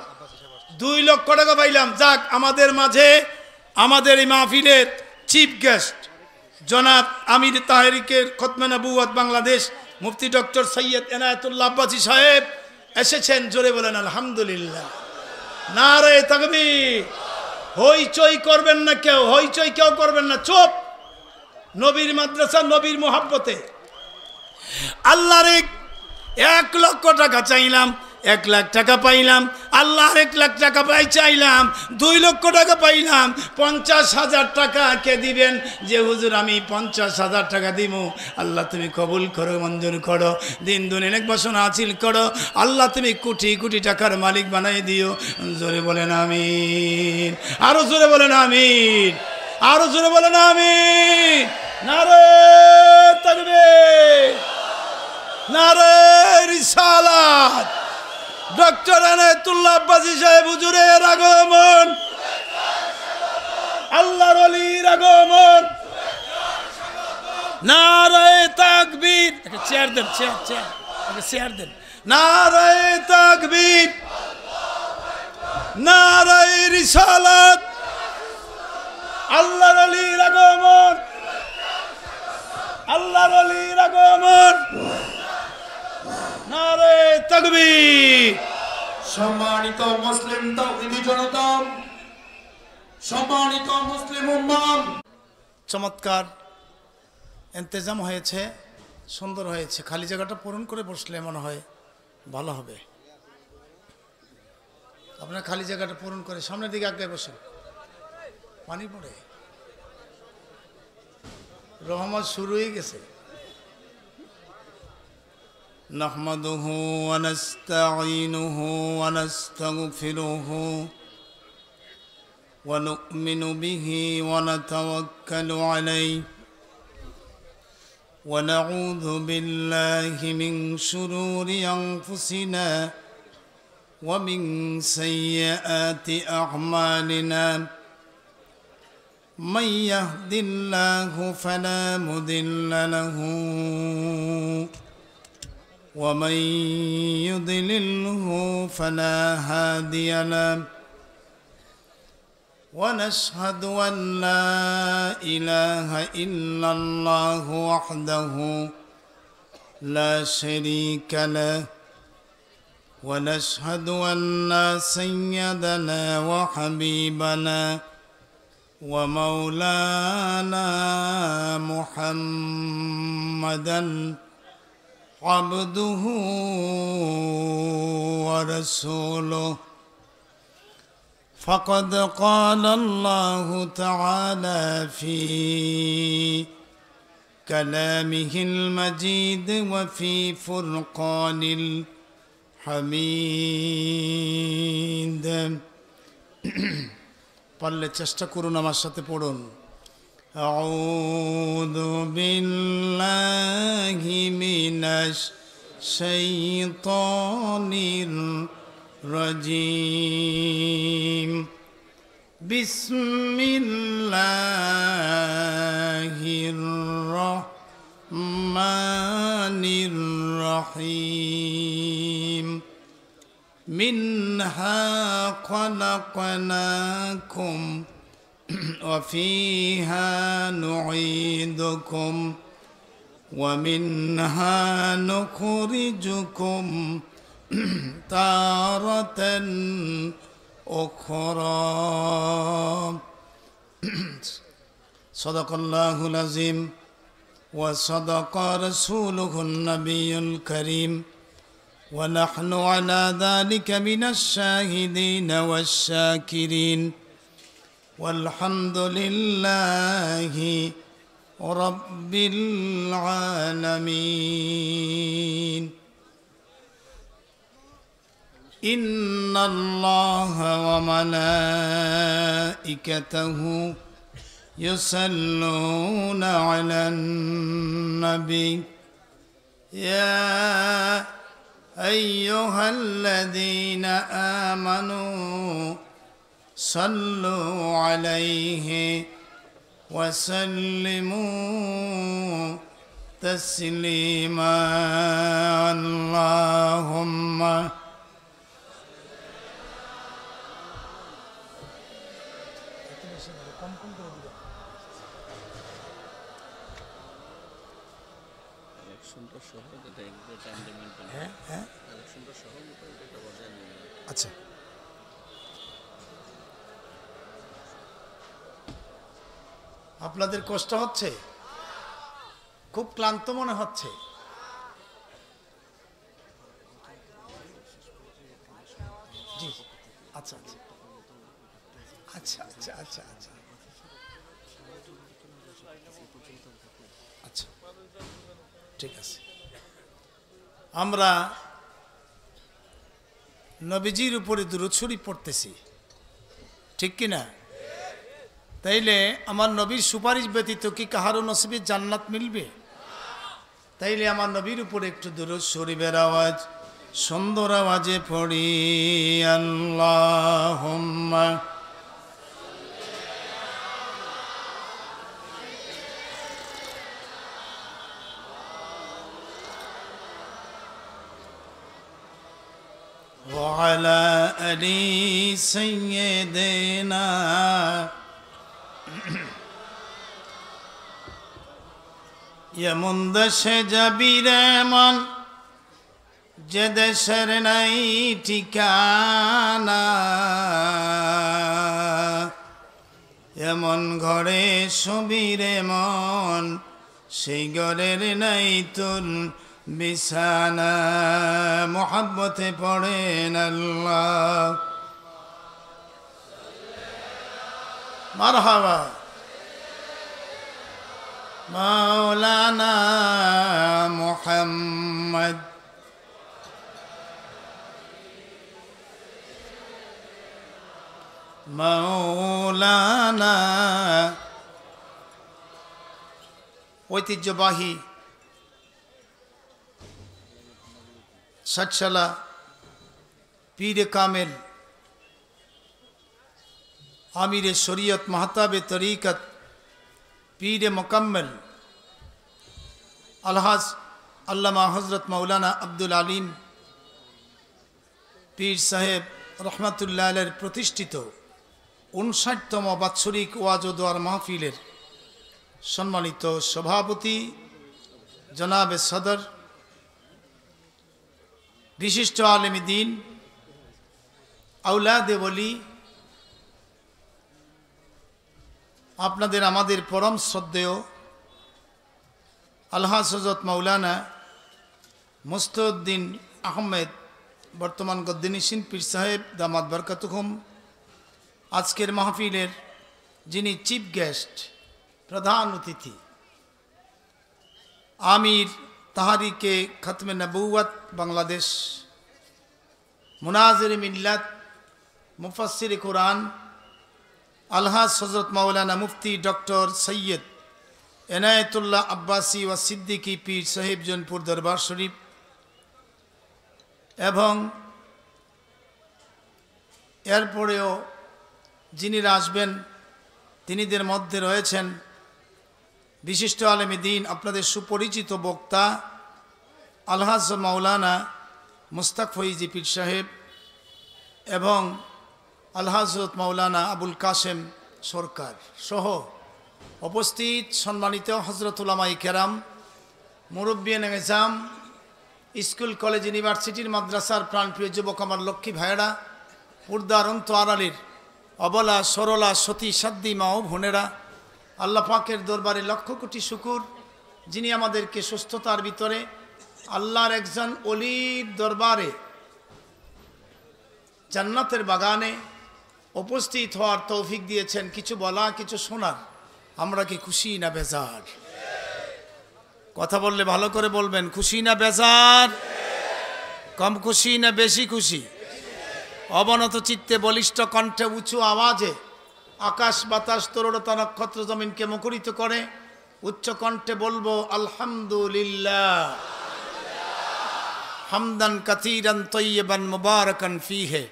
2 লক্ষ টাকা পাইলাম যাক আমাদের মাঝে আমাদের এই মাহফিলের চিফ গেস্ট জনাব আমির তাহরিকের খতমে নবুয়ত বাংলাদেশ মুফতি ডক্টর সৈয়দ এনায়েতুল্লাহ আব্বাসী সাহেব এসেছেন জোরে বলেন আলহামদুলিল্লাহ নারায়ে তাকবীর হইচই করবেন না কেউ হইচই কেউ করবেন না চুপ নবীর মাদ্রাসা নবীর মোহাব্বতে আল্লাহর 1 লক্ষ টাকা চাইলাম 1 লাখ টাকা পাইলাম আল্লাহর 1 লাখ টাকা পাই চাইলাম 2 লক্ষ টাকা পাইলাম 50,000 টাকা কে দিবেন যে হুজুর আমি 50,000 টাকা দিব আল্লাহ তুমি কবুল করো মঞ্জুর করো দিন দুনিয়া এক বছর হাসিল করো আল্লাহ তুমি কোটি কোটি টাকার মালিক বানাই দিও জোরে বলেন আমিন আরো জোরে বলেন আমিন আরো জোরে বলেন আমিন নারায়ে তাকবীর নারায়ে রিসালাত ডক্টর এনায়েতুল্লাহ আব্বাসী সাহেব হুজুরের আগমন আল্লাহর ওলির আগমন নারায়ে তাকবীর একটা চেয়ার দেন চেয়ার দেন নারায়ে তাকবীর নারায়ে রিসালাত আল্লাহর ওলির আগমন আল্লাহর ওলির আগমন নারায়ে তাকবীর সম্মানিত মুসলিম তাওহীদি জনতা সম্মানিত মুসলিম উম্মাহ চমৎকার ইন্তজাম হয়েছে সুন্দর হয়েছে খালি জায়গাটা পূরণ করে বসলে মনে হয় ভালো হবে আপনার খালি জায়গাটা পূরণ করে সামনের দিকে আগে বসুন পানি পড়ে রহমত শুরু হয়ে গেছে نحمده ونستعينه ونستغفره ونؤمن به ونتوكل عليه ونعوذ بالله من شرور أنفسنا ومن سيئات أعمالنا من يهد الله فلا مضل له ومن يضلله فلا هادي له ونشهد أن لا إله إلا الله وحده لا شريك له ونشهد أن سيدنا وحبيبنا ومولانا محمدا عبده ورسوله فقد قال الله تعالى في كلامه المجيد وفي فرقان الحميد পারলে চেষ্টা করুন আমার সাথে পড়ুন আউযু বিল্লাহি মিনাশ শাইতানির রাজিম বিসমিল্লাহির রহমানির রহিম منها خلقناكم وفيها نعيدكم ومنها نخرجكم تارة أخرى صدق الله العظيم وصدق رسوله النبي الكريم ونحن على ذلك من الشاهدين والشاكرين والحمد لله رب العالمين إن الله وملائكته يصلون على النبي يا أيها الذين آمنوا صلوا عليه وسلموا تسليما اللهم আচ্ছা আপনাদের কষ্ট হচ্ছে খুব ক্লান্ত মনে হচ্ছে জি আচ্ছা আচ্ছা আচ্ছা আচ্ছা আচ্ছা আচ্ছা ঠিক আছে আমরা নবীজির উপরে দুরূদ শরীফ পড়তেছি ঠিক কি না তাইলে আমার নবীর সুপারিশ ব্যতীত কি কাহারও নসিবে জান্নাত মিলবে তাইলে আমার নবীর উপরে একটু দুরূদ শরীফের আওয়াজ সুন্দর আওয়াজে পড়ি আল্লাহুম্মা وعلى آل سيدنا এমন দেশে যাবি রে মন যে দেশের নাই ঠিকানা এমন ঘরে শুবি রে মন সেই ঘরের নাই তোর বিছানা মোহাব্বতে পড়েন আল্লাহ মারহাবা মাওলানা মুহাম্মদ মাওলানা ঐতিহ্যবাহী ষাটশালা পীরে কামেল আমিরে শরীয়ত মাহতাবে তরিকত পীরে মোকাম্মল আলহাজ আল্লামা হজরত মৌলানা আব্দুল আলিম পীর সাহেব রহমাতুল্লাহ আলাইহির প্রতিষ্ঠিত ৫৯তম বাৎসরিক ওয়াজ ও দোয়ার মাহফিলের সম্মানিত সভাপতি জনাবে সদর, বিশিষ্ট আলেমী দ্বীন, আওলাদে ওলি, আপনাদের আমাদের পরম শ্রদ্ধেয় আলহাজ হযরত মাওলানা মুস্তাউদ্দিন আহমেদ বর্তমান গদ্দিনিসিন পীর সাহেব দামাত বরকাতুহুম, আজকের মাহফিলের যিনি চিফ গেস্ট, প্রধান অতিথি, আমির তাহারিকে খতমে নবুয়ত বাংলাদেশ, মুনাজির মিল্লাত, মুফাসসির কুরআন আলহাজ হযরত মাওলানা মুফতি ডক্টর সৈয়দ এনায়েতুল্লাহ আব্বাসী ওয়া সিদ্দিকী পীর সাহেব জৌনপুর দরবার শরীফ, এবং এরপরেও যিনিরা আসবেন তিনিদের মধ্যে রয়েছেন বিশিষ্ট আলেমী দ্বীন, আপনাদের সুপরিচিত বক্তা আলহাজ মাওলানা মুস্তাক ফৈজি পীর সাহেব এবং আলহাজ মাওলানা আবুল কাসেম সরকার সহ উপস্থিত সম্মানিত হযরত উলামায়ে কেরাম, মুরব্বিয়ান নিজাম, স্কুল কলেজ ইউনিভার্সিটির মাদ্রাসার প্রাণপ্রিয় যুবক আমার লক্ষ্মী ভাইয়েরা, পর্দার অন্ত আড়ালের অবলা সরলা সতী সাধ্বী মা ও বোনেরা, আল্লাহ পাকের দরবারে লক্ষ কোটি শুকুর যিনি আমাদেরকে সুস্থতার ভিতরে আল্লাহর একজন অলির দরবারে জান্নাতের বাগানে উপস্থিত হওয়ার তৌফিক দিয়েছেন। কিছু বলা কিছু শোনার, আমরা কি খুশি না বেজার? কথা বললে ভালো করে বলবেন, খুশি না বেজার? কম খুশি না বেশি খুশি? অবনত চিত্তে বলিষ্ঠ কণ্ঠে উঁচু আওয়াজে আকাশ বাতাস তরুণতা নক্ষত্র জমিনকে মুখরিত করে উচ্চ কণ্ঠে বলবো আলহামদুলিল্লাহ হামদান কাসীরান তয়্যিবান মুবারাকান ফীহি।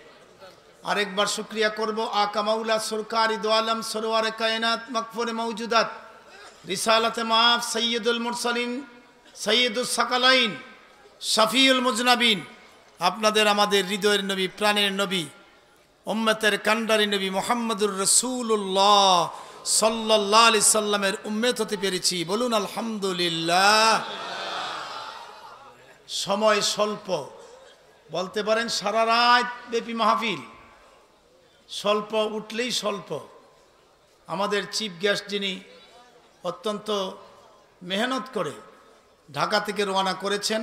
আরেকবার শুকরিয়া করব আকা মাওলা সরকারি দো আলম সরওয়ারে কায়নাত মাগফুরে মওজুদাত রিসালাতে মাফ সৈয়দুল মুরসালিন সৈয়দুস সাকালাইন শফিউল মুজনাবিন, আপনাদের আমাদের হৃদয়ের নবী, প্রাণের নবী, উম্মতের কান্ডারি নবী মুহাম্মদুর রাসূলুল্লাহ সাল্লাল্লাহু আলাইহি সাল্লামের উম্মত হতে পেরেছি, বলুন আলহামদুলিল্লাহ। সময় স্বল্প, বলতে পারেন সারা রাত ব্যাপী মাহফিল, স্বল্প উঠলেই স্বল্প। আমাদের চিফ গেস্ট যিনি অত্যন্ত মেহনত করে ঢাকা থেকে রওনা করেছেন,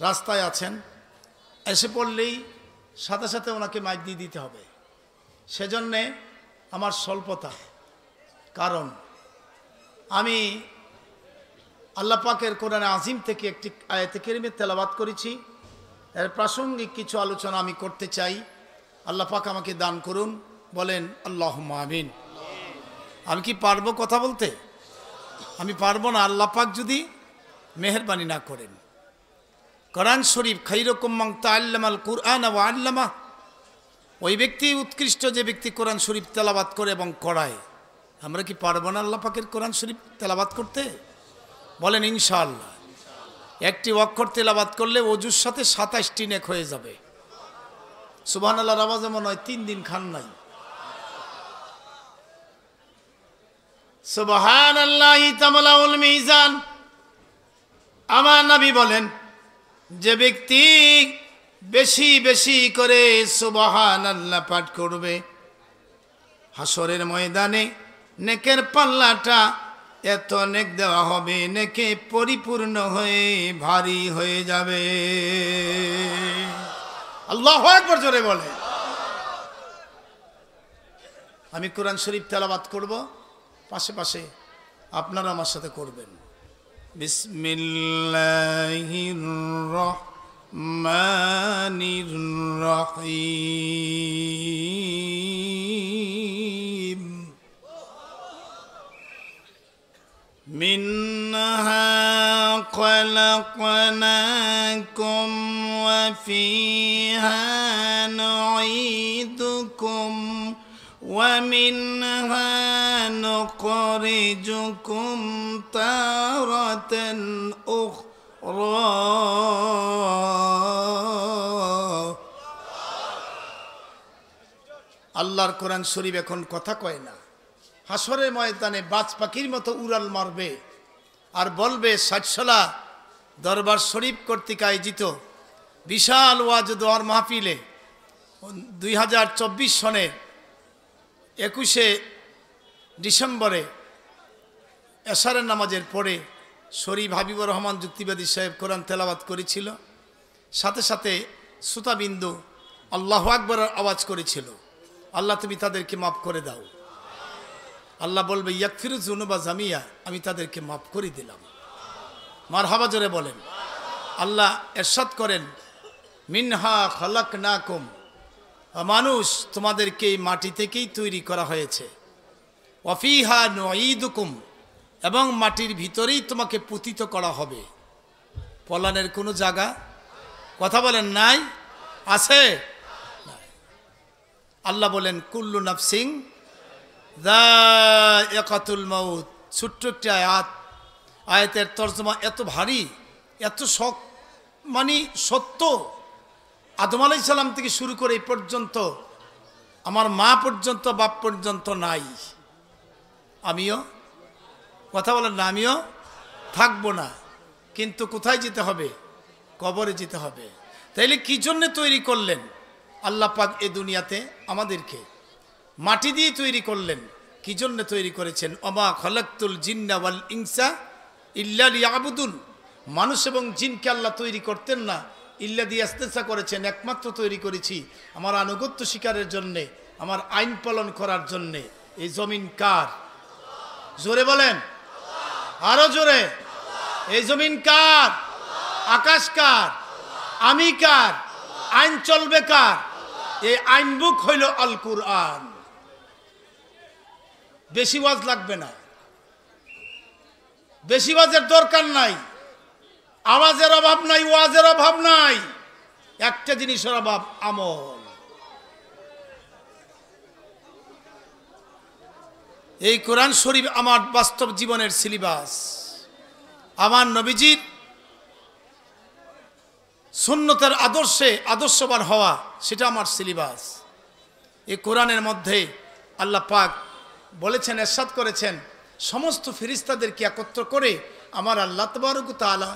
রাস্তায় আছেন, এসে পড়লেই সাথে সাথে ওনাকে মাইক দিয়ে দিতে হবে, সেজন্যে আমার স্বল্পতা। কারণ আমি আল্লাহ পাকের কোরআনে আজিম থেকে একটি আয়াতে কারিমে তেলাওয়াত করেছি, এর প্রাসঙ্গিক কিছু আলোচনা আমি করতে চাই। আল্লাহ পাক আমাকে দান করুন, বলেন আল্লাহুম্মা আমিন। আমি কি পারবো কথা বলতে? আমি পারবো না আল্লাহ পাক যদি মেহেরবানি না করেন। কোরআন শরীফ খায়রুকুম মান তাআল্লামাল কুরআন ওয়া আল্লামা, ওই ব্যক্তি উৎকৃষ্ট যে ব্যক্তি কোরআন শরীফ তেলাওয়াত করে এবং করায়। আমরা কি পারবো না আল্লাহ পাকের কোরআন শরীফ তেলাওয়াত করতে? বলেন ইনশাআল্লাহ। একটি অক্ষর তেলাওয়াত করলে ওজুর সাথে ২৭টি নেক হয়ে যাবে। সুবহানাল্লাহর আওয়াজে মনে হয় 3 দিন খান নাই। সুবহানাল্লাহি তামলাউল মিজান। আমার নবী বলেন, যে ব্যক্তি বেশি বেশি করে সুবহানাল্লাহ পাঠ করবে, হাসরের ময়দানে নেকের পাল্লাটা এত নেক দেওয়া হবে, নেকে পরিপূর্ণ হয়ে ভারী হয়ে যাবে। আল্লাহু আকবার জোরে বলে। আমি কোরআন শরীফ তেলাওয়াত করব, পাশে পাশে আপনারা আমার সাথে করবেন। বিসমিল্লাহির রহমানির রহিম। মিনহা خلقناكم وفيها نعيدكم ومنها نخرجكم تارة أخرى আল্লাহর কোরআন শরীফ এখন কথা কয় না। হাসরের ময়দানে বাজ পাখির মতো উড়াল মারবে আর বলবে ষাটশলা দরবার শরীফ কর্তৃক আয়োজিত বিশাল ওয়াজ দোয়ার মাহফিলে 2024 সনের 21শে ডিসেম্বরে এশারের নামাজের পরে শরীফ হাবিবুর রহমান যুক্তিবাদী সাহেব কোরআন তেলাওয়াত করেছিল, সাথে সাথে শ্রোতাবিন্দু আল্লাহু আকবরের আওয়াজ করেছিল। আল্লাহ তুমি তাদেরকে মাফ করে দাও। আল্লাহ বলবে ইয়াকফিরু যুনুবা জামিয়া, আমি তাদেরকে মাফ করে দিলাম। মারহাবা জোরে বলেন। আল্লাহ ইরশাদ করেন মিনহা খালাকনাকুম, মানুষ তোমাদেরকে এই মাটি থেকেই তৈরি করা হয়েছে। ওয়াফিহা নুঈদুকুম, এবং মাটির ভিতরেই তোমাকে পুতিত করা হবে। পলানের কোনো জায়গা কথা বলেন নাই আছে? আল্লাহ বলেন কুল্লু নাফসিং যায়িকাতুল মাউত। ছোট্ট একটি আয়াত, আয়াতের তর্জমা এত ভারী, এত মানে সত্য। আদম আলাইহিস সালাম থেকে শুরু করে এই পর্যন্ত আমার মা পর্যন্ত বাপ পর্যন্ত নাই, আমিও কথা বলেন না, আমিও থাকবো না। কিন্তু কোথায় যেতে হবে? কবরে যেতে হবে। তাইলে কি জন্য তৈরি করলেন আল্লাহ পাক এই দুনিয়াতে? আমাদেরকে মাটি দিয়ে তৈরি করলেন। কি জন্য তৈরি করেছেন? ওমা খালাকতুল জিন্না ওয়াল ইনসা ইল্লা লিয়াবুদুন। মানুষ এবং জিনকে আল্লাহ তৈরি করতেন না, ইল্লা দিয়ে ইস্তেসা করেছেন, একমাত্র তৈরি করেছি আমার আনুগত্য স্বীকারের জন্যে, আমার আইন পালন করার জন্যে। এই জমিন কার? জোরে বলেন, আরো জোরে। এই জমিন কার? আকাশ কার? আমি কার? আইন চলবে কার? এই আইন বুক হইল আল কুরআন। বেশি ওয়াজ লাগবে না, বেশি ওয়াজের দরকার নাই, আওয়াজের অভাব নাই, ওয়াজের অভাব নাই। একটা জিনিসের অভাব, আমল। এই কোরআন শরীফ আমার বাস্তব জীবনের সিলেবাস। আমার নবীজির সুন্নতের আদর্শে আদর্শবান হওয়া, সেটা আমার সিলেবাস। এই কোরআনের মধ্যে আল্লাহ পাক বলেছেন, ইরশাদ করেছেন, সমস্ত ফেরেশতাদেরকে একত্র করে আমার আল্লাহ তাবারক ওয়া তাআলা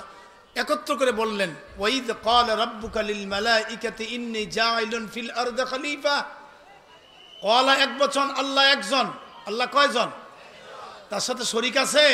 একত্র করে বললেন, ওয়াইদ ক্বালা রাব্বুকা লিল মালাইকাতি ইন্নী জাইলুন ফিল আরদি খলিফা। ক্বালা এক বচন, আল্লাহ একজন। আল্লাহ কয়জন? তার সাথে শরীক আছে?